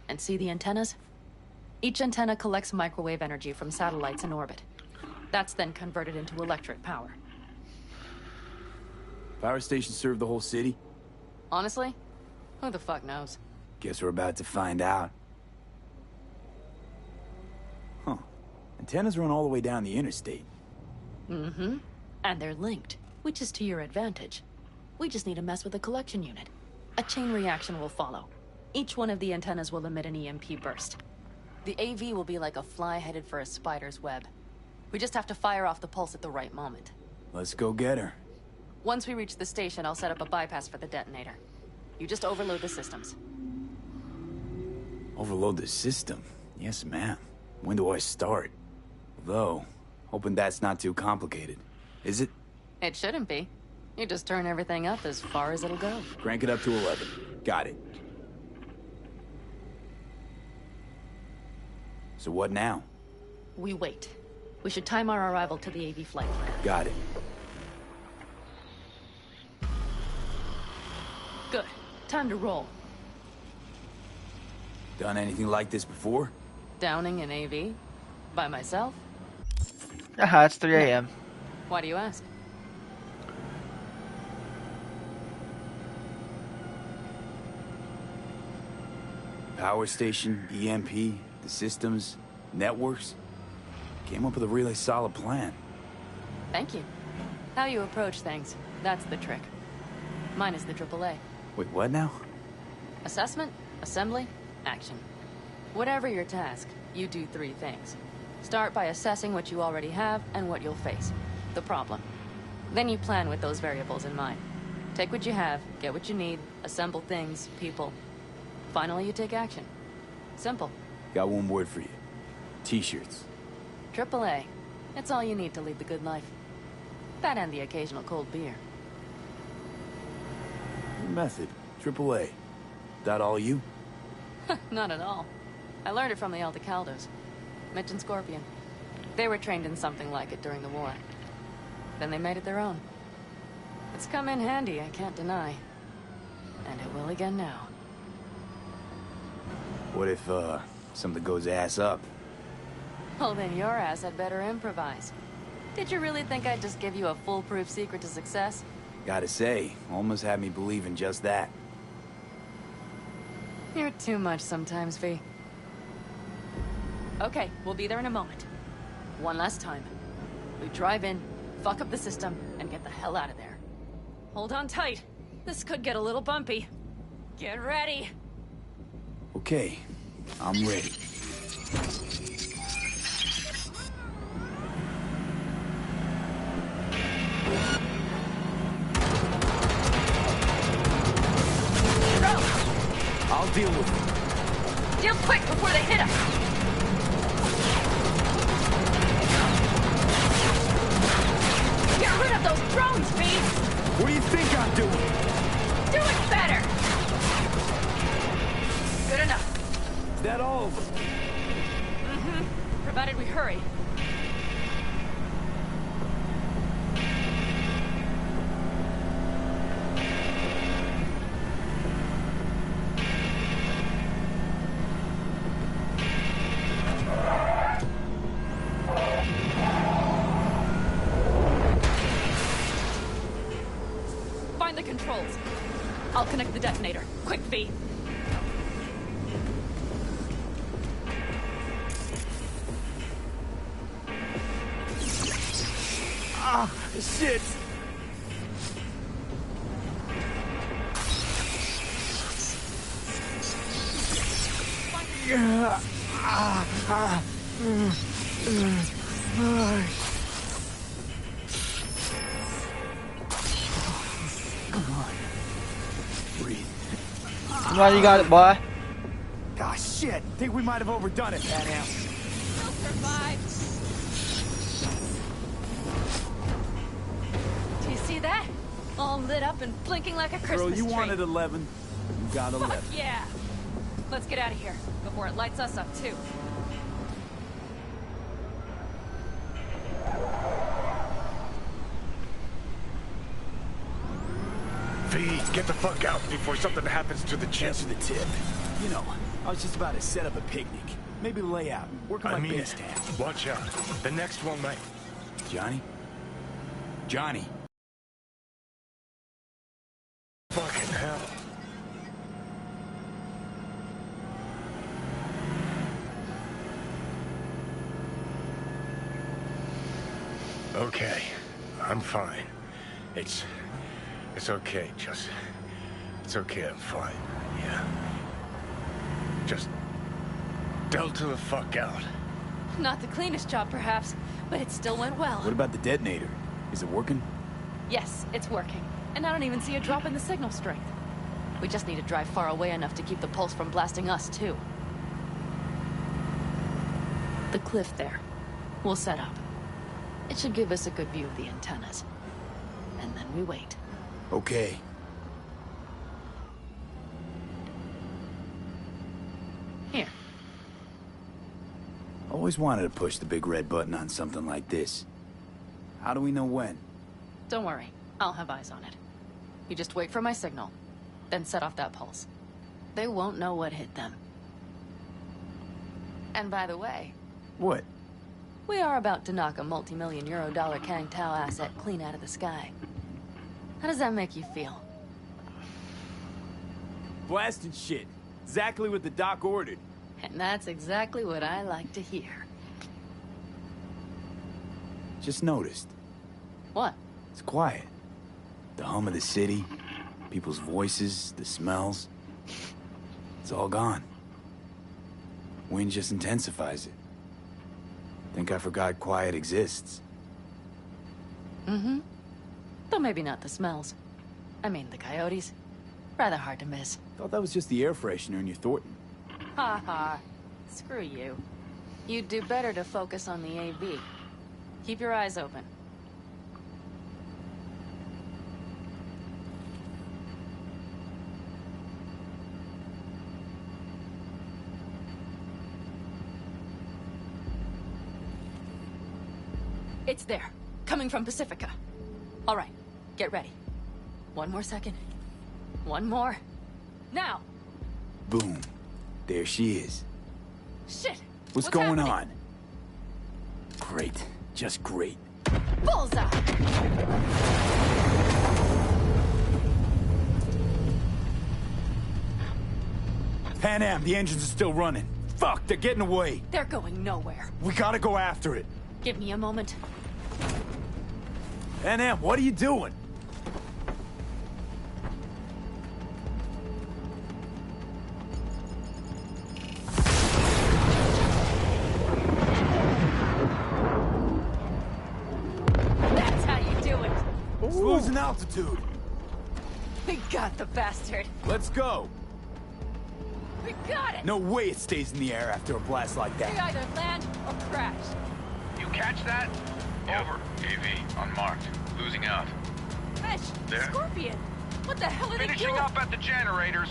L: And see the antennas? Each antenna collects microwave energy from satellites in orbit. That's then converted into electric power.
F: Power stations serve the whole city?
L: Honestly, who the fuck knows?
F: Guess we're about to find out. Huh. Antennas run all the way down the interstate.
L: Mm-hmm. And they're linked, which is to your advantage. We just need to mess with the collection unit. A chain reaction will follow. Each one of the antennas will emit an EMP burst. The AV will be like a fly headed for a spider's web. We just have to fire off the pulse at the right moment.
F: Let's go get her.
L: Once we reach the station, I'll set up a bypass for the detonator. You just overload the systems.
F: Overload the system? Yes, ma'am. When do I start? Though, hoping that's not too complicated. Is it?
L: It shouldn't be. You just turn everything up as far as it'll go.
F: Crank it up to 11. Got it. So what now?
L: We wait. We should time our arrival to the AV flight plan.
F: Got it.
L: Good. Time to roll.
F: Done anything like this before?
L: Downing an AV? By myself?
A: Aha, it's 3 a.m.
L: Why do you ask?
F: Power station, EMP, the systems, networks. Came up with a really solid plan.
L: Thank you. How you approach things, that's the trick. Mine is the AAA.
F: Wait, what now?
L: Assessment, assembly, action. Whatever your task, you do 3 things. Start by assessing what you already have and what you'll face. The problem. Then you plan with those variables in mind. Take what you have, get what you need, assemble things, people. Finally, you take action. Simple.
F: Got one word for you. T-shirts.
L: AAA. It's all you need to lead the good life. That and the occasional cold beer.
F: Your method. AAA. That all you?
L: Not at all. I learned it from the Aldecaldos. Mitch and Scorpion. They were trained in something like it during the war. Then they made it their own. It's come in handy, I can't deny. And it will again now.
F: What if, something goes ass up?
L: Well, then your ass had better improvise. Did you really think I'd just give you a foolproof secret to success?
F: Gotta say, almost had me believing just that.
L: You're too much sometimes, V. Okay, we'll be there in a moment. One last time. We drive in, fuck up the system, and get the hell out of there. Hold on tight. This could get a little bumpy. Get ready.
F: Okay, I'm ready. I'll deal with it.
L: Deal quick before they hit us! Get rid of those drones, V!
F: What do you think I'm doing?
L: Do it better! Good enough.
F: Is that all of them?
L: Mm-hmm. Provided we hurry. The controls. I'll connect the detonator. Quick, V.
F: Ah, shit!
A: Come on, you got it, boy.
F: Ah, shit! Think we might have overdone it, Pat Ham.
L: We'll survive. Do you see that? All lit up and blinking like a Christmas
F: Girl, you
L: tree.
F: wanted 11. You got 11.
L: Fuck yeah! Let's get out of here before it lights us up, too.
C: V, get the fuck out before something happens to the chip.
F: Thanks for the tip. You know, I was just about to set up a picnic. Maybe lay out, work on my base tab.
C: Watch out. The next one might...
F: Johnny? Johnny.
C: Fucking hell. Okay, I'm fine. It's okay, just... It's okay, I'm fine, yeah. Just... Delta the fuck out.
L: Not the cleanest job, perhaps, but it still went well.
F: What about the detonator? Is it working?
L: Yes, it's working. And I don't even see a drop in the signal strength. We just need to drive far away enough to keep the pulse from blasting us, too. The cliff there. We'll set up. It should give us a good view of the antennas. And then we wait.
F: Okay.
L: Here.
F: Always wanted to push the big red button on something like this. How do we know when?
L: Don't worry. I'll have eyes on it. You just wait for my signal. Then set off that pulse. They won't know what hit them. And by the way...
F: What?
L: We are about to knock a multi-million euro dollar Kang Tao asset clean out of the sky. How does that make you feel?
F: Blasted shit. Exactly what the doc ordered.
L: And that's exactly what I like to hear.
F: Just noticed.
L: What?
F: It's quiet. The hum of the city, people's voices, the smells. It's all gone. Wind just intensifies it. Think I forgot quiet exists.
L: Mm-hmm. Though maybe not the smells. I mean, the coyotes. Rather hard to miss.
F: Thought that was just the air freshener in your Thornton.
L: Ha ha. Screw you. You'd do better to focus on the AV. Keep your eyes open. It's there. Coming from Pacifica. All right. Get ready. One more second. One more. Now!
F: Boom. There she is.
L: Shit!
F: What's going
L: happening?
F: on? Great. Just great.
L: Bullseye!
F: Pan Am, the engines are still running. Fuck, they're getting away.
L: They're going nowhere.
F: We gotta go after it.
L: Give me a moment.
F: Pan Am, what are you doing?
L: That's how you do it.
F: It's losing altitude.
L: We got the bastard.
F: Let's go.
L: We got it.
F: No way it stays in the air after a blast like
L: We
F: that.
L: either land or crash.
M: You catch that? Over. AV, unmarked. Losing out.
L: Mitch,
M: There?
L: Scorpion. What the hell are they
M: Finishing
L: doing?
M: up at the generators.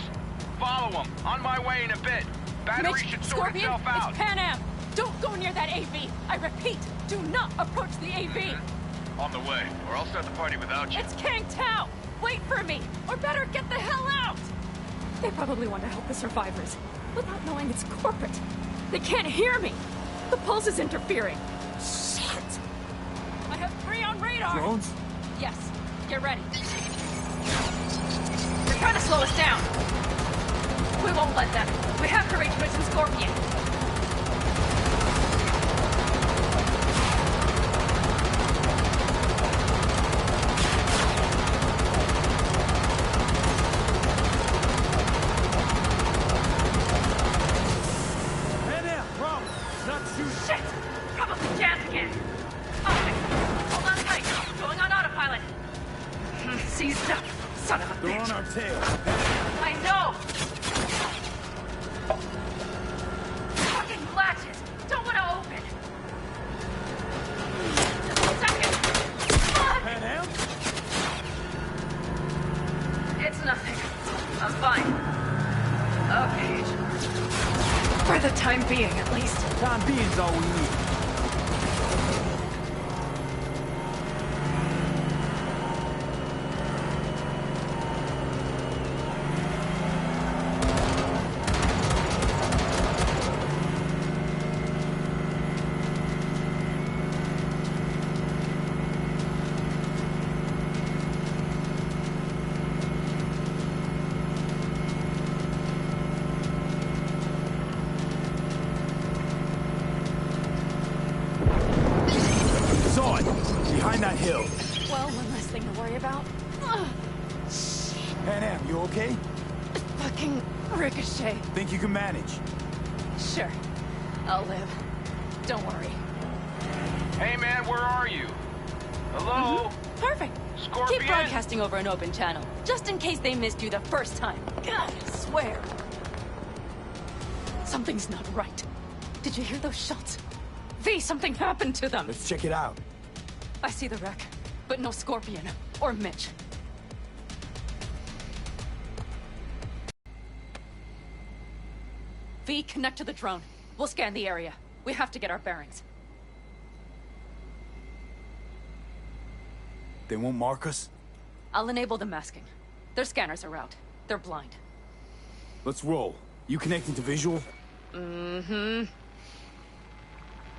M: Follow them. On my way in a bit. Battery
L: Mitch,
M: should sort
L: Scorpion,
M: itself out.
L: it's Pan Am. Don't go near that AV. I repeat, do not approach the AV.
M: On the way, or I'll start the party without you.
L: It's Kang Tao. Wait for me, or better get the hell out. They probably want to help the survivors, without knowing it's corporate. They can't hear me. The pulse is interfering. Shit. I have 3 on radar.
F: Drones?
L: Yes. Get ready. They're trying to slow us down. We won't let them. We have to reach Mission Scorpion.
F: Pan Am, problem. Not shooting.
L: Shit! Probably jammed again. Okay. Hold on tight. Going on autopilot. Seized up. Son of a
F: They're
L: bitch.
F: on our tail.
L: I know! Fucking latches! Don't want to open! Just a second! Fuck!
F: Pan Am?
L: It's nothing. I'm fine. Okay. For the time being, at least.
F: Time being's all we need. Saw it. Behind that hill.
L: Well, one less thing to worry about. Ugh,
F: Pan Am, you okay?
L: fucking ricochet.
F: Think you can manage?
L: Sure. I'll live. Don't worry.
M: Hey man, where are you? Hello?
L: Perfect.
M: Scorpion?
L: Keep broadcasting over an open channel, just in case they missed you the first time. God, I swear. Something's not right. Did you hear those shots? V, something happened to them.
F: Let's check it out.
L: I see the wreck, but no Scorpion or Mitch. V, connect to the drone. We'll scan the area. We have to get our bearings.
F: They won't mark us?
L: I'll enable the masking. Their scanners are out. They're blind.
F: Let's roll. You connecting to visual?
L: Mm-hmm.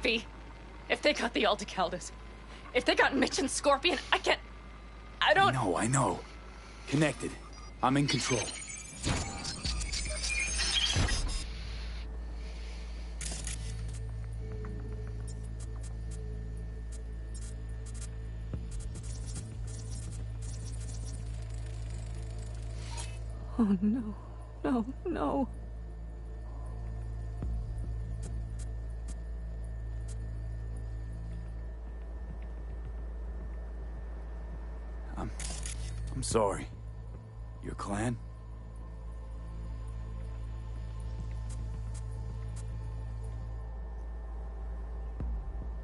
L: V, if they got the Aldecaldos, if they got Mitch and Scorpion, I don't...
F: I know. Connected. I'm in control.
L: Oh, no. No, no.
F: I'm sorry. Your clan?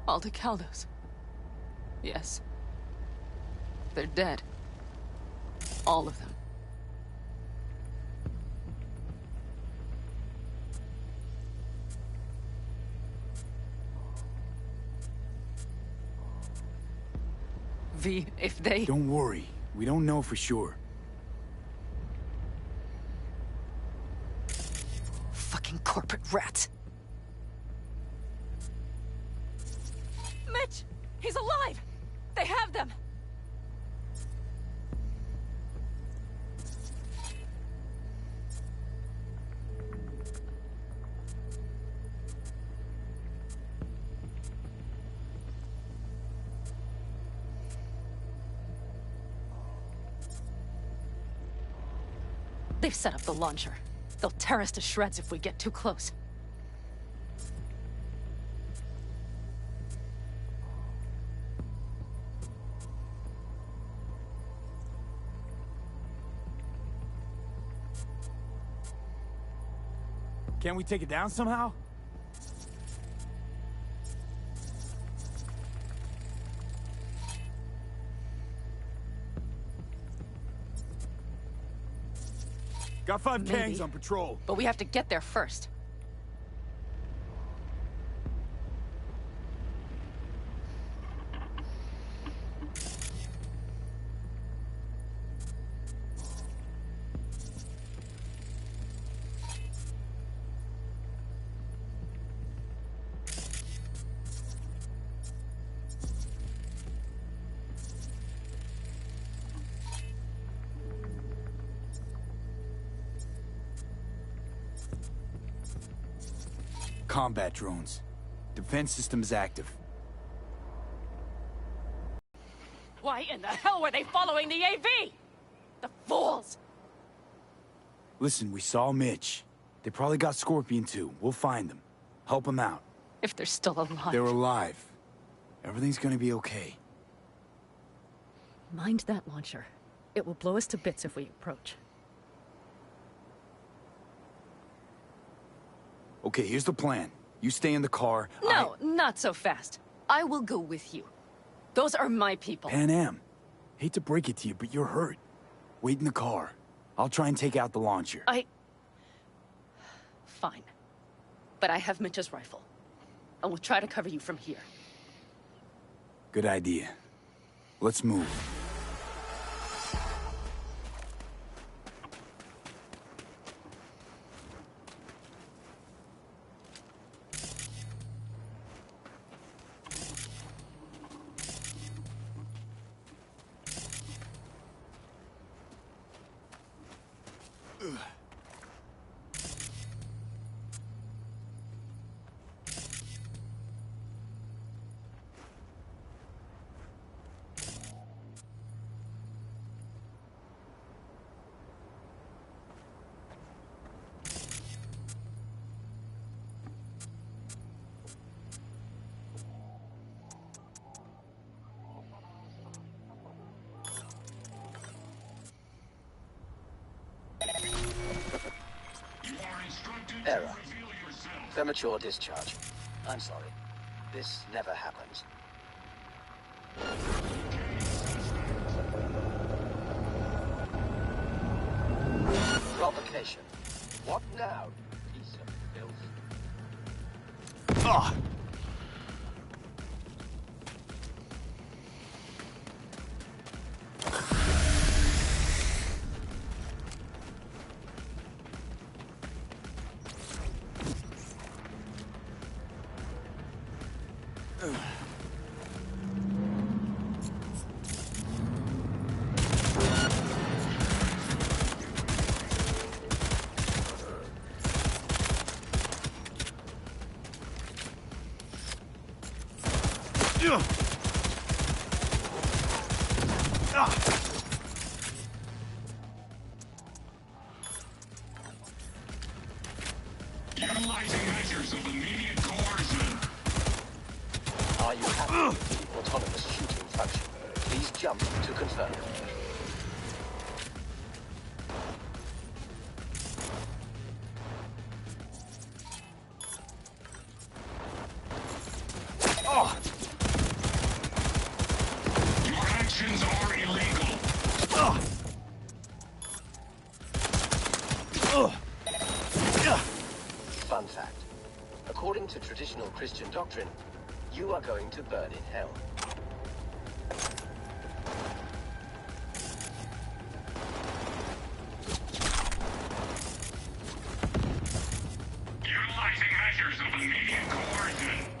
L: All the Caldos. Yes. They're dead. All of them. V, if they...
F: Don't worry. We don't know for sure.
L: Fucking corporate rats. Mitch! He's alive! They have them! They've set up the launcher. They'll tear us to shreds if we get too close.
F: Can't we take it down somehow? Got 5 tanks on patrol.
L: But we have to get there first.
F: Combat drones. Defense systems active.
L: Why in the hell were they following the AV? The fools!
F: Listen, we saw Mitch. They probably got Scorpion too. We'll find them. Help them out.
L: If they're still alive.
F: They're alive. Everything's gonna be okay.
L: Mind that launcher. It will blow us to bits if we approach.
F: Okay, here's the plan. You stay in the car.
L: No, not so fast. I will go with you. Those are my people.
F: Pan Am. Hate to break it to you, but you're hurt. Wait in the car. I'll try and take out the launcher.
L: Fine. But I have Mitch's rifle. I will try to cover you from here.
F: Good idea. Let's move.
N: Error. Premature discharge. I'm sorry. This never happens. Provocation. What now, you piece of filth?
F: Ah!
O: Utilizing measures of immediate coercion.
N: Are you happy with the autonomous shooting function? Please jump to confirm.
F: Oh!
N: According to traditional Christian doctrine, you are going to burn in hell.
O: Utilizing measures of immediate coercion.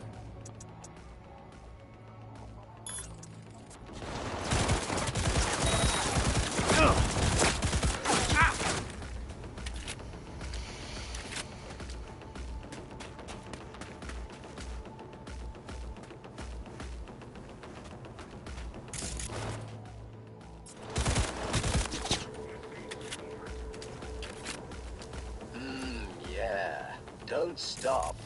N: Yeah. Don't stop.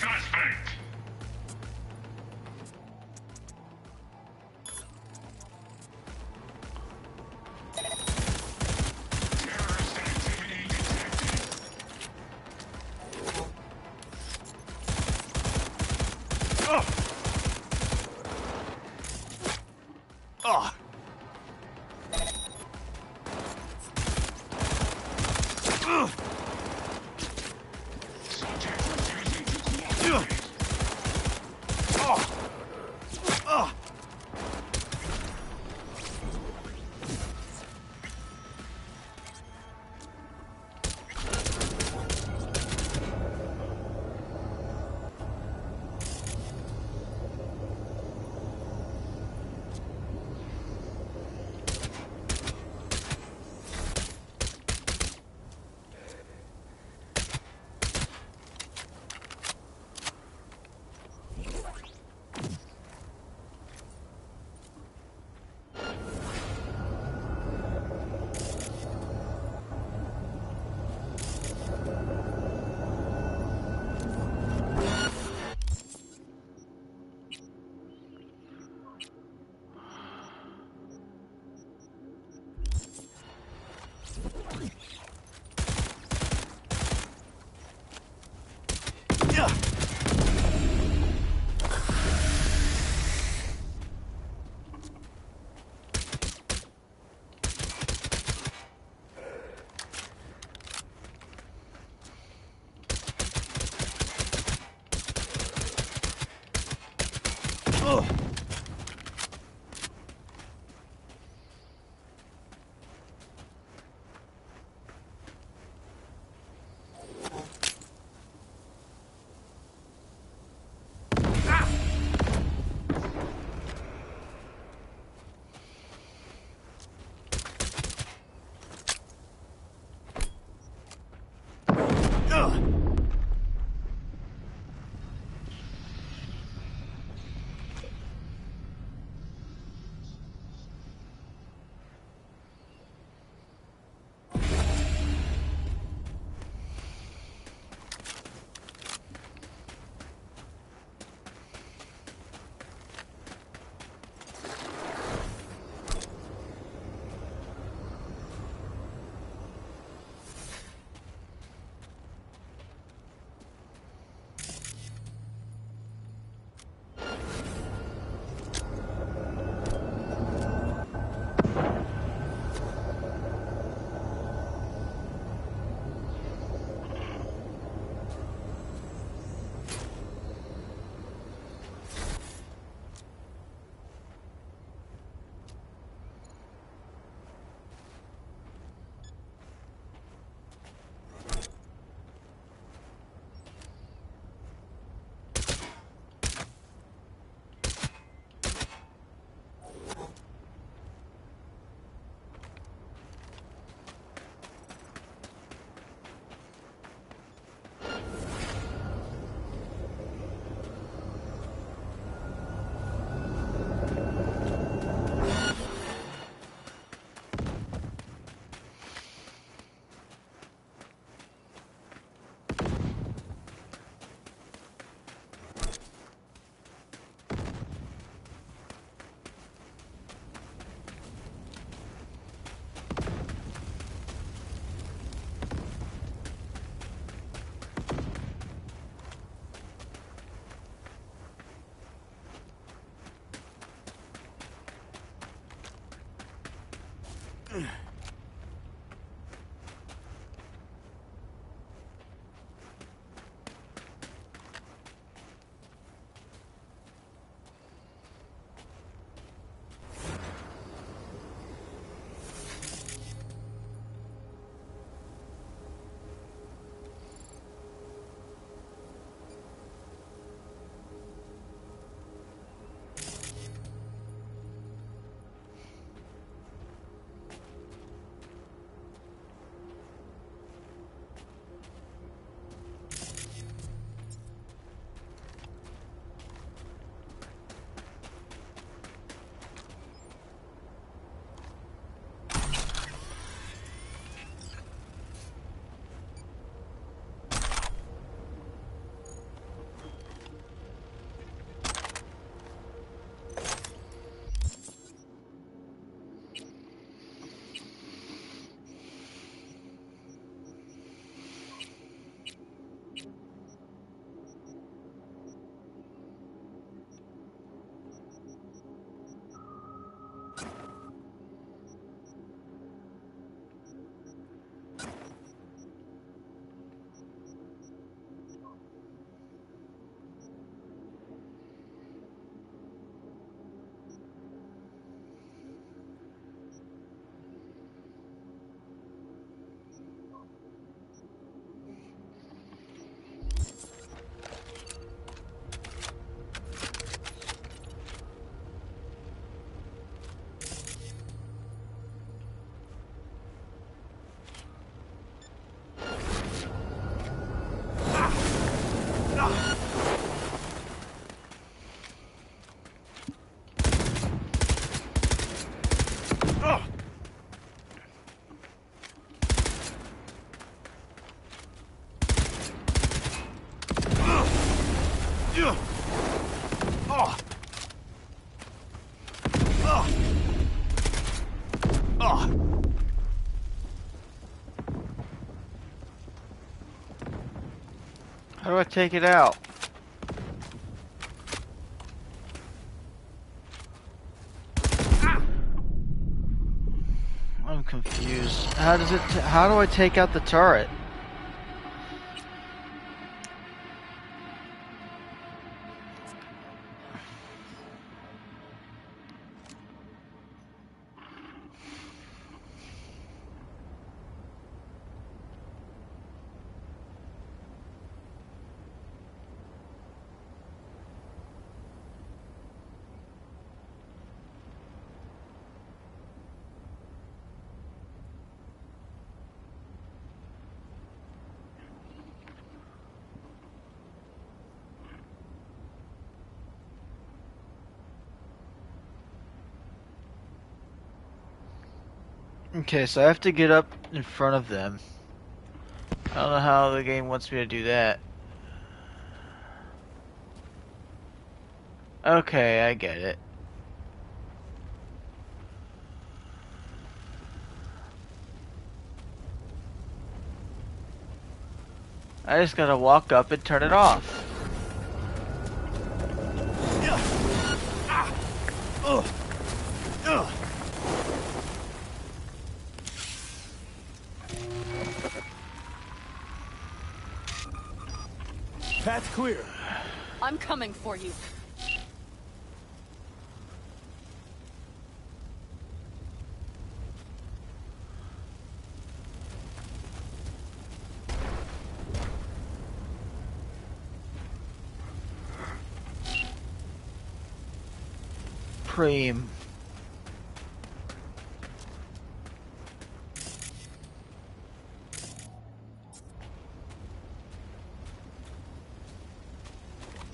O: Suspect. Terrorist activity detected. Subject refusing to cooperate.
A: How do I take it out? I'm confused. How does it? How do I take out the turret? Okay, so I have to get up in front of them. I don't know how the game wants me to do that. Okay, I get it. I just gotta walk up and turn it off.
F: Path's clear.
L: I'm coming for you.
A: Preem.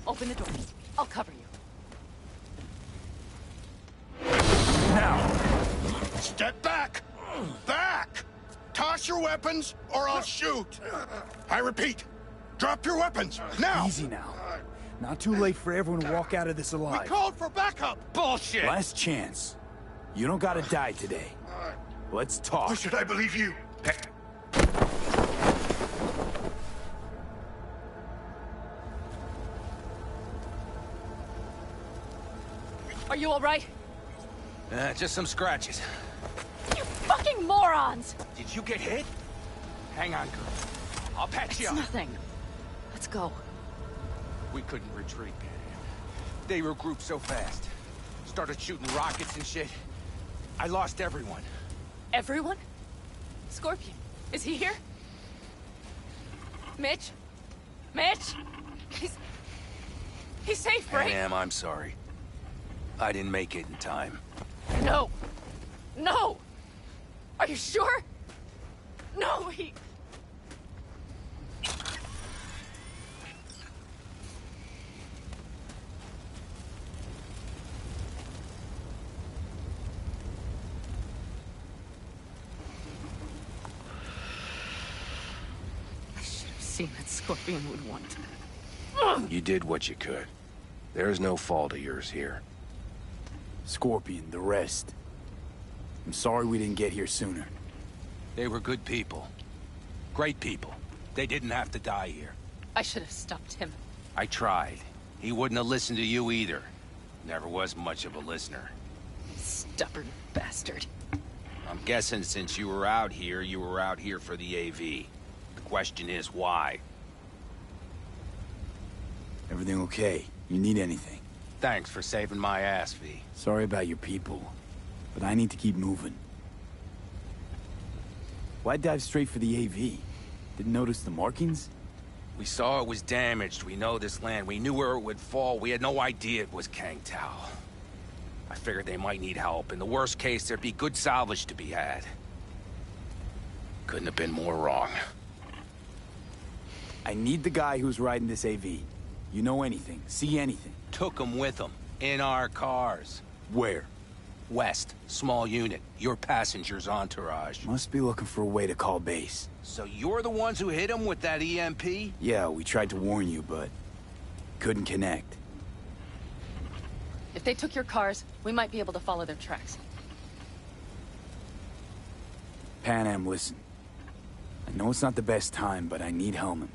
L: Open the door. I'll cover you.
C: Now! Step back! Back! Toss your weapons, or I'll shoot! I repeat, drop your weapons, now!
F: Easy now. Not too late for everyone to walk out of this alive.
C: We called for backup! Bullshit!
F: Last chance. You don't gotta die today. Let's talk.
C: Why should I believe you?
L: Are you all right?
N: Just some scratches.
L: You fucking fucking morons!
G: Did you get hit? Hang on, girl. I'll patch you up.
L: Nothing. Let's go.
G: We couldn't retreat. They regrouped so fast. Started shooting rockets and shit. I lost everyone.
L: Everyone? Scorpion, is he here? Mitch? Mitch? He's safe, right?
G: Am, I'm sorry. I didn't make it in time.
L: No! No! Are you sure? No, he... I should have seen that Scorpion would want.
C: You did what you could. There's no fault of yours here.
F: Scorpion, the rest. I'm sorry we didn't get here sooner.
G: They were good people. Great people. They didn't have to die here.
L: I should have stopped him.
G: I tried. He wouldn't have listened to you either. Never was much of a listener.
L: Stubborn bastard.
G: I'm guessing since you were out here for the AV. The question is, why?
F: Everything okay? You need anything?
G: Thanks for saving my ass, V.
F: Sorry about your people, but I need to keep moving. Why dive straight for the AV? Didn't notice the markings?
G: We saw it was damaged. We know this land. We knew where it would fall. We had no idea it was Kang Tao. I figured they might need help. In the worst case, there'd be good salvage to be had. Couldn't have been more wrong.
F: I need the guy who's riding this AV. You know anything, see anything?
G: Took him with him. In our cars.
F: Where?
G: West. Small unit. Your passenger's entourage.
F: Must be looking for a way to call base.
G: So you're the ones who hit him with that EMP?
F: Yeah, we tried to warn you, but couldn't connect.
L: If they took your cars, we might be able to follow their tracks.
F: Pan Am, listen. I know it's not the best time, but I need Hellman.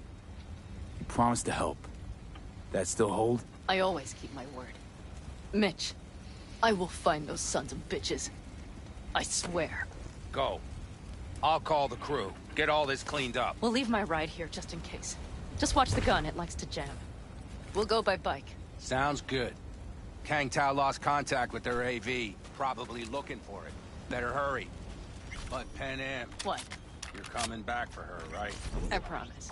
F: You promised to help. That still hold?
L: I always keep my word. Mitch, I will find those sons of bitches. I swear.
G: Go. I'll call the crew. Get all this cleaned up.
L: We'll leave my ride here just in case. Just watch the gun, it likes to jam. We'll go by bike.
G: Sounds good. Kang Tao lost contact with their AV. Probably looking for it. Better hurry. But Pan Am.
L: What?
G: You're coming back for her, right?
L: I promise.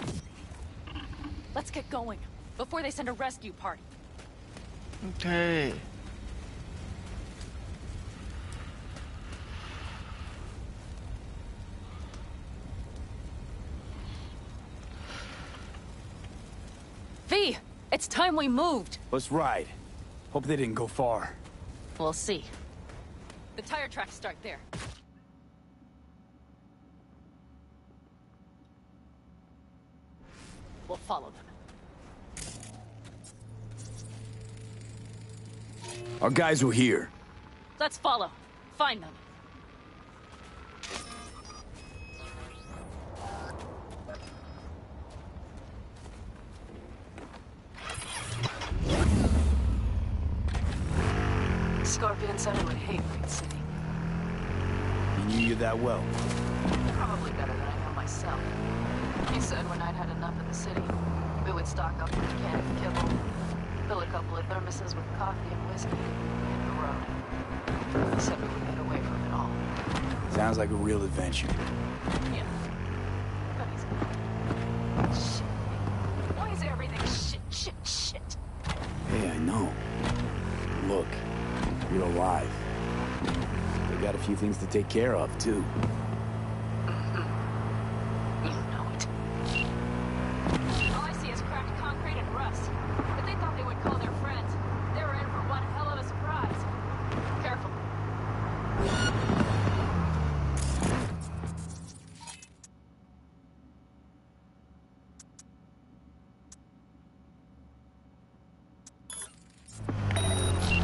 L: Let's get going, before they send a rescue party.
A: Okay.
L: V, it's time we moved.
F: Let's ride. Hope they didn't go far.
L: We'll see. The tire tracks start there. We'll follow them.
F: Our guys were here.
L: Let's follow. Find them. Scorpion said I would hate Green City.
F: He knew you that well.
L: Probably better than I know myself. He said when I'd had enough of the city, we would stock up with canned kibble, fill a couple of thermoses with coffee and whiskey, and hit the road. He said we would get away from it all.
F: Sounds like a real adventure.
L: Yeah. But he's not. Shit. Why is everything shit?
F: Hey, I know. Look, you're alive. They got a few things to take care of, too.
L: You know it. All I see is cracked concrete and rust. But they thought they would call their friends. They were in for one hell of a surprise. Careful.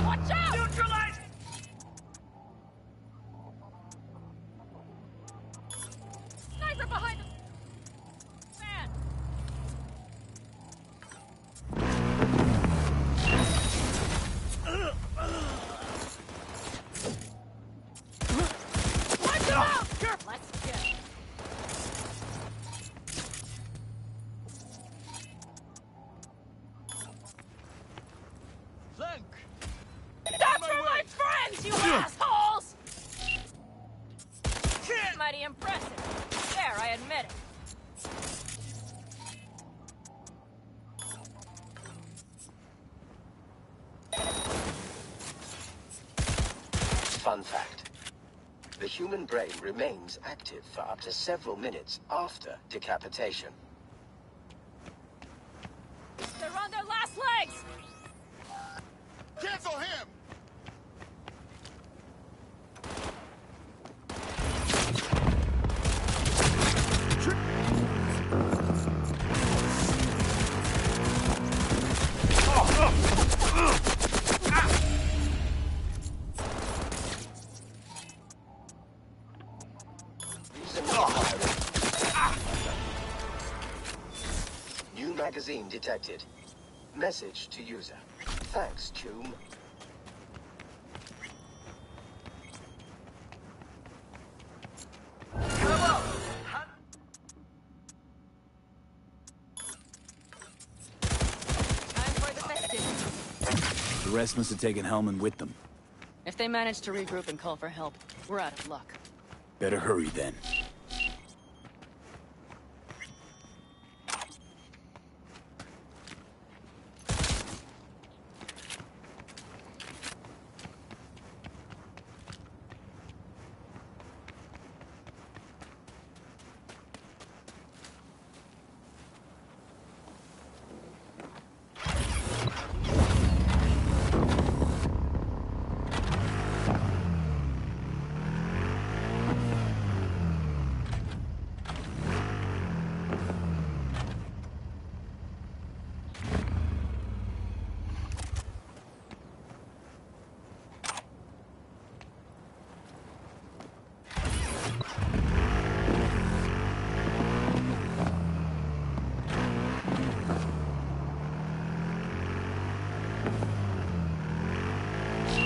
L: Watch out! Neutralize! Sniper behind them! Man! Watch him out! Let's get it.
D: Flank!
L: That's for my friends, you assholes! Mighty impressive. There, I admit it.
N: Fun fact. The human brain remains active for up to several minutes after decapitation.
L: They're on their last legs!
O: Cancel him!
N: New magazine detected. Message to user. Thanks, Tomb.
L: Time for the festivities.
F: The rest must have taken Hellman with them.
L: If they manage to regroup and call for help, we're out of luck.
F: Better hurry then.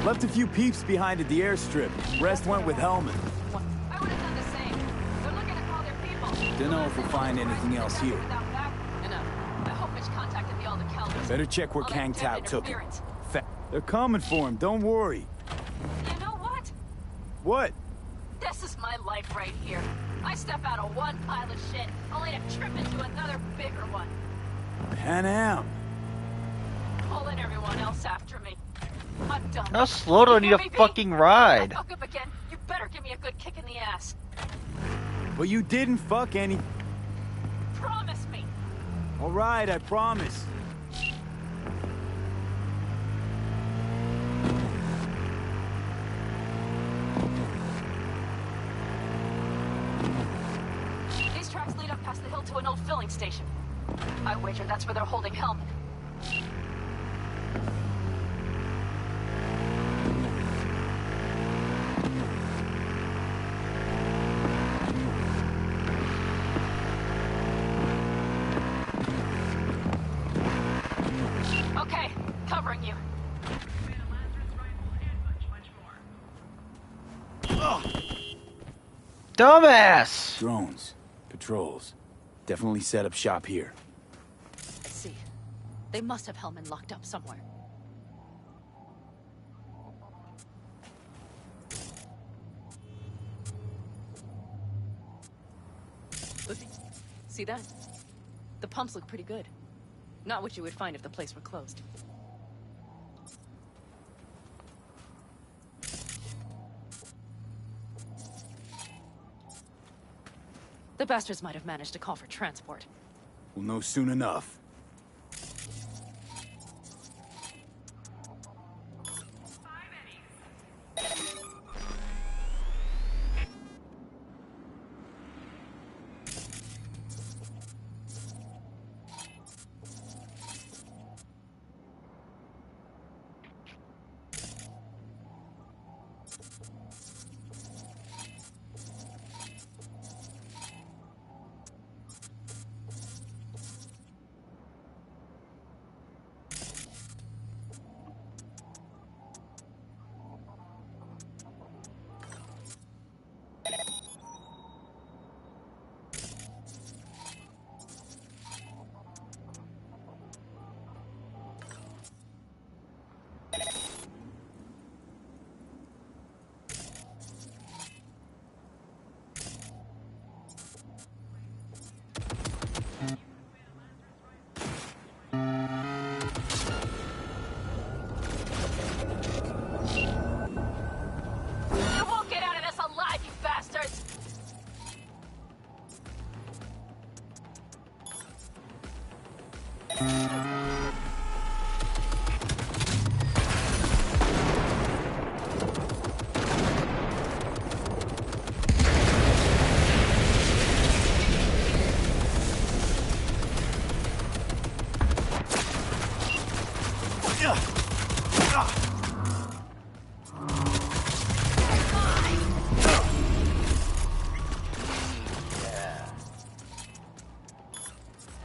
F: Left a few peeps behind at the airstrip. Rest went with Hellman.
L: I would have done the same. They're looking to call their people.
F: Don't know if we'll find anything else here.
L: Enough. I hope Mitch contacted the Alder Calibers.
F: Better check where
L: I'll
F: Kang
L: detect
F: Tao took him.
L: interference.
F: They're coming for him, don't worry.
L: You know what?
F: What?
L: This is my life right here. I step out of one pile of shit, only to trip into another bigger one.
F: Pan Am.
L: Pulling everyone else after me. I'm done.
A: How slow do I need a fucking ride?
L: If I fuck up again, you better give me a good kick in the ass.
F: But you didn't fuck any...
L: Promise me.
F: All right, I promise.
L: These tracks lead up past the hill to an old filling station. I wager that's where they're holding Hellman. Okay, covering you.
A: Dumbass!
F: Drones. Patrols. Definitely set up shop here.
L: I see. They must have Hellman locked up somewhere. See that? The pumps look pretty good. Not what you would find if the place were closed. The bastards might have managed to call for transport.
F: We'll know soon enough.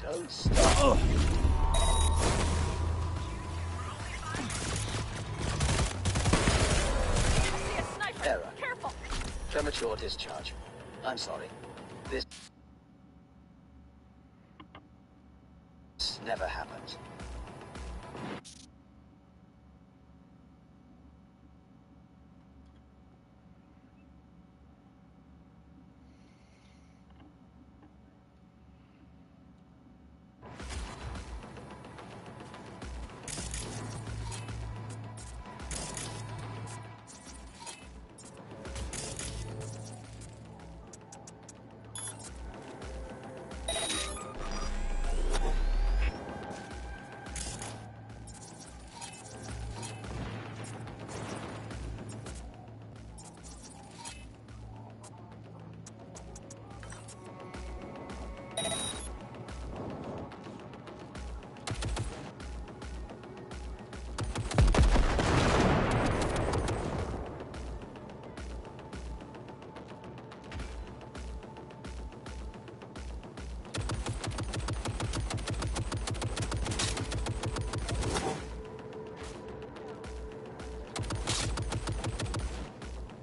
N: Don't stop. Error.
L: Careful.
N: Premature discharge. I'm sorry. This never happened.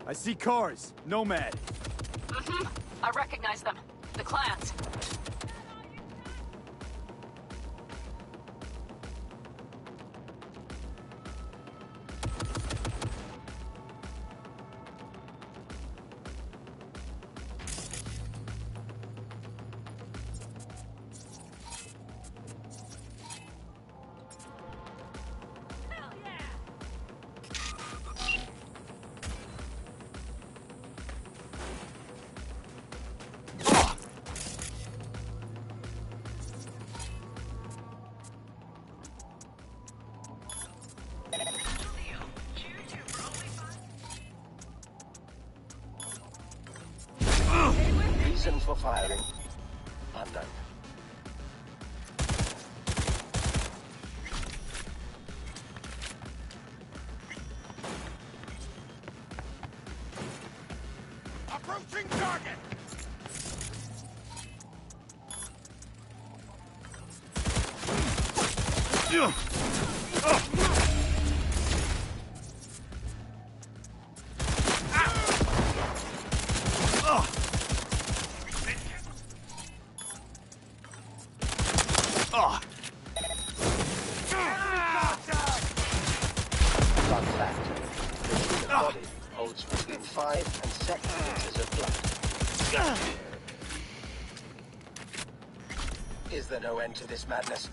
F: I see cars. Nomad.
L: Mm-hmm. I recognize them. The clans.
N: Reason for firing. Unknown.
G: Approaching target!
N: Fun fact. The human body holds between 5 and 7 liters of blood. Is there no end to this madness?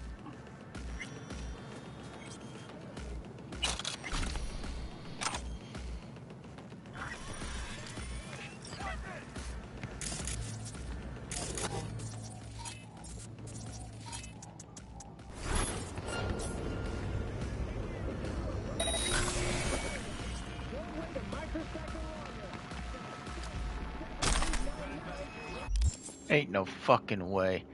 A: Ain't no fucking way.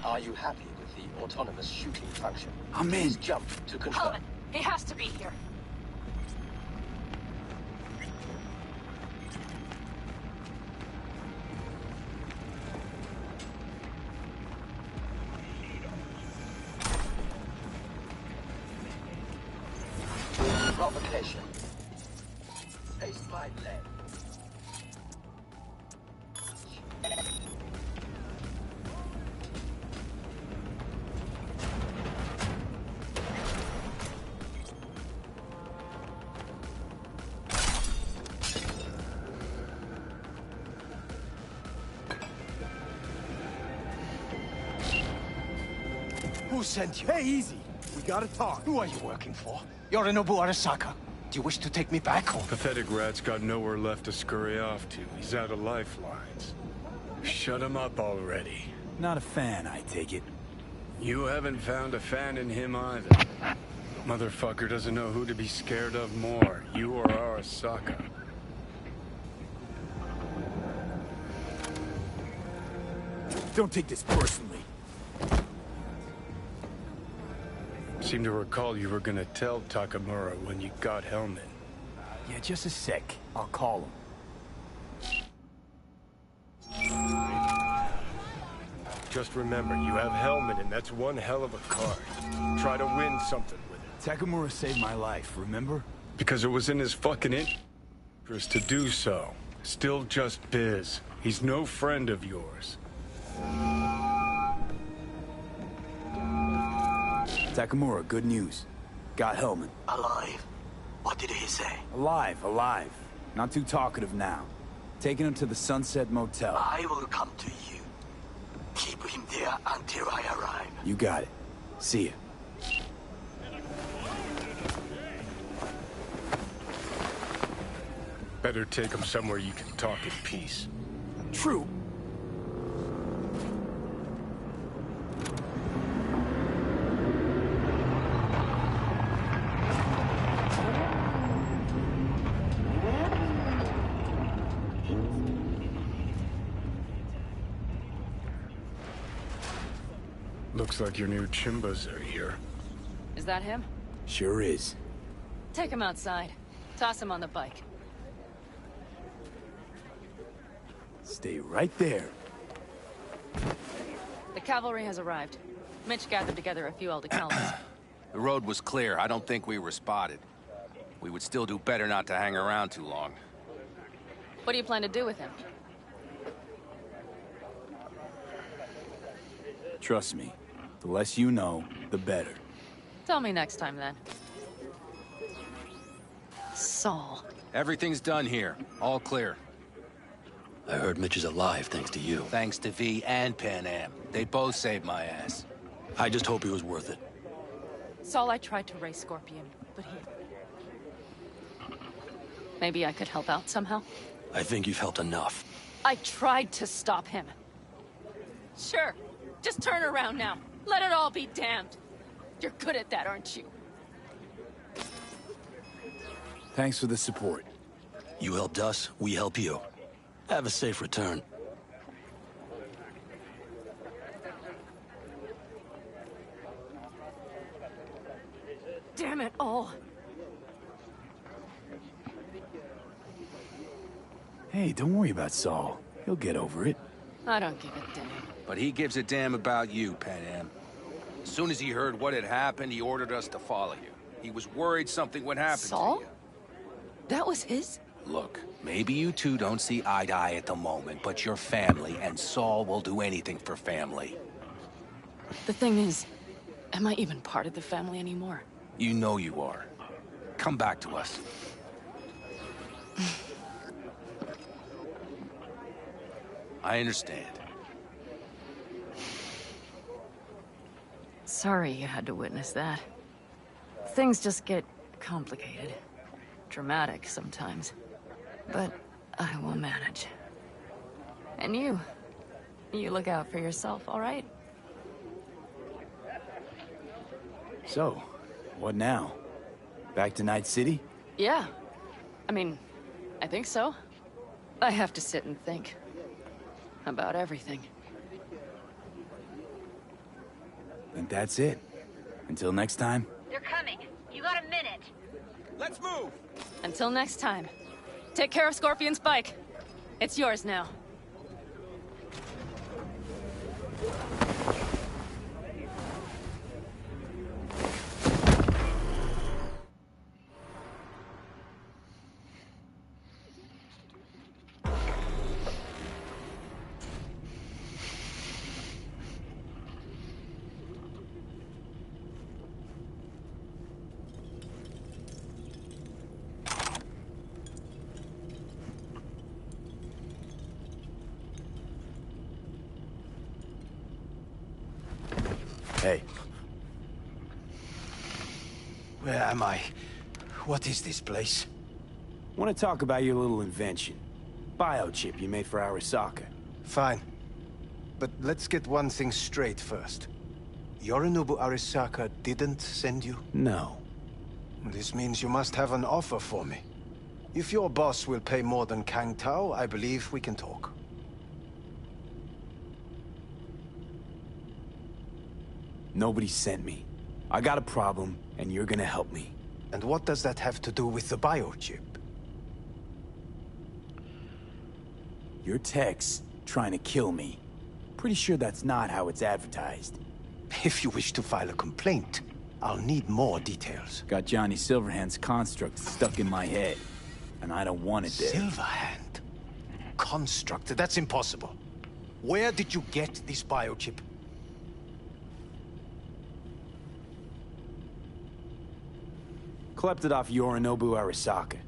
N: Are you happy with the autonomous shooting function.
F: I'm in.
N: Please jump to confirm.
E: Helmet, he has to be here.
N: Provocation. Face my leg.
P: Who sent you? Hey, easy. We gotta talk. Who are you working for? Yorinobu Arasaka. Do you wish to take me back home?
C: Pathetic rat's got nowhere left to scurry off to. He's out of lifelines. Shut him up already.
F: Not a fan, I take it.
C: You haven't found a fan in him either. Motherfucker doesn't know who to be scared of more, you or Arasaka.
F: Don't take this personally.
C: Seem to recall you were gonna tell Takamura when you got Hellman.
F: Yeah, just a sec. I'll call him.
C: Just remember, you have Hellman, and that's one hell of a card. Try to win something with it.
F: Takamura saved my life, remember?
C: Because it was in his fucking interest to do so. Still just biz. He's no friend of yours.
F: Takamura, good news. Got Hellman.
D: Alive? What did he say?
F: Alive, alive. Not too talkative now. Taking him to the Sunset Motel.
D: I will come to you. Keep him there until I arrive.
F: You got it. See ya.
C: Better take him somewhere you can talk in peace.
F: True.
C: Looks like your new Chimbas are here.
L: Is that him?
F: Sure is.
L: Take him outside. Toss him on the bike.
F: Stay right there.
L: The cavalry has arrived. Mitch gathered together a few Eldekalans.
G: The road was clear. I don't think we were spotted. We would still do better not to hang around too long.
L: What do you plan to do with him?
F: Trust me. The less you know, the better.
L: Tell me next time, then. Saul.
G: Everything's done here. All clear.
N: I heard Mitch is alive thanks to you.
G: Thanks to V and Pan Am. They both saved my ass.
N: I just hope he was worth it.
L: Saul, I tried to raise Scorpion, but he... Maybe I could help out somehow?
N: I think you've helped enough.
L: I tried to stop him. Sure. Just turn around now. Let it all be damned. You're good at that, aren't you?
F: Thanks for the support.
N: You helped us, we help you. Have a safe return.
L: Damn it all.
F: Hey, don't worry about Saul. He'll get over it.
L: I don't give a damn.
G: But he gives a damn about you, Pan Am. As soon as he heard what had happened, he ordered us to follow you. He was worried something would happen
L: Saul?
G: to you.
L: That was his?
G: Look, maybe you two don't see eye to eye at the moment, but you're family, and Saul will do anything for family.
L: The thing is, am I even part of the family anymore?
G: You know you are. Come back to us. I understand.
L: Sorry you had to witness that. Things just get complicated. Dramatic sometimes. But I will manage. And you look out for yourself, all right?
F: So, what now? Back to Night City?
L: Yeah. I mean, I think so. I have to sit and think. About everything.
F: think that's it. Until next time.
I: They're coming. You got a minute.
G: Let's move!
L: Until next time. Take care of Scorpion's bike. It's yours now.
F: Hey.
P: Where am I? What is this place?
F: Want to talk about your little invention. Biochip you made for Arasaka.
P: Fine. But let's get one thing straight first. Yorinobu Arasaka didn't send you?
F: No.
P: This means you must have an offer for me. If your boss will pay more than Kang Tao, I believe we can talk.
F: Nobody sent me. I got a problem, and you're gonna help me.
P: And what does that have to do with the biochip?
F: Your tech's trying to kill me. Pretty sure that's not how it's advertised.
P: If you wish to file a complaint, I'll need more details.
F: Got Johnny Silverhand's construct stuck in my head, and I don't want it there.
P: Silverhand? Construct? That's impossible. Where did you get this biochip?
F: Klept it off Yorinobu Arasaka.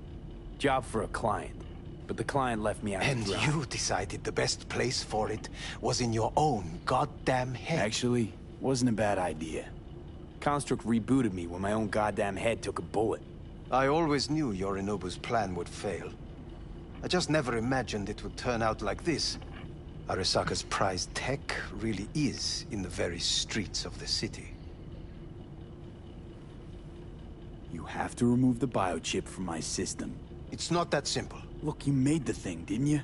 F: Job for a client. But the client left me out
P: And
F: to dry.
P: you decided the best place for it was in your own goddamn head.
F: Actually, wasn't a bad idea. Construct rebooted me when my own goddamn head took a bullet.
P: I always knew Yorinobu's plan would fail. I just never imagined it would turn out like this. Arasaka's prized tech really is in the very streets of the city.
F: You have to remove the biochip from my system.
P: It's not that simple.
F: Look, you made the thing, didn't you?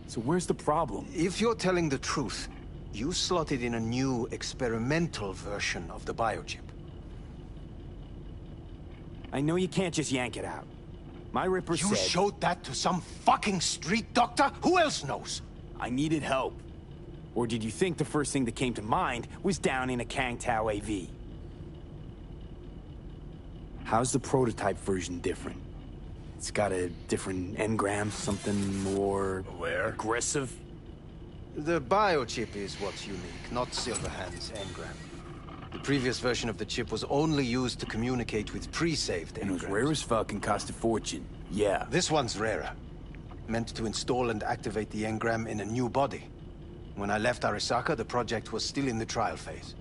F: So where's the problem?
P: If you're telling the truth, you slotted in a new experimental version of the biochip.
F: I know you can't just yank it out. My Ripper said...
P: You showed that to some fucking street doctor? Who else knows?
F: I needed help. Or did you think the first thing that came to mind was down in a Kang Tao AV? How's the prototype version different? It's got a different engram, something more...
C: Where?
F: Aggressive?
P: The biochip is what's unique, not Silverhand's engram. The previous version of the chip was only used to communicate with pre-saved engrams.
F: And it was rare as fuck and cost a fortune. Yeah.
P: This one's rarer. Meant to install and activate the engram in a new body. When I left Arasaka, the project was still in the trial phase.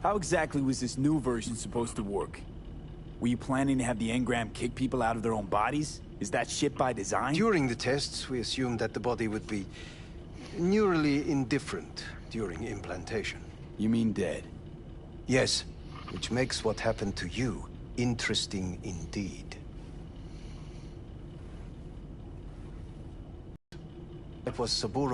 F: How exactly was this new version supposed to work? Were you planning to have the engram kick people out of their own bodies? Is that shit by design?
P: During the tests, we assumed that the body would be neurally indifferent during implantation.
F: You mean dead?
P: Yes, which makes what happened to you interesting indeed. It was Saburo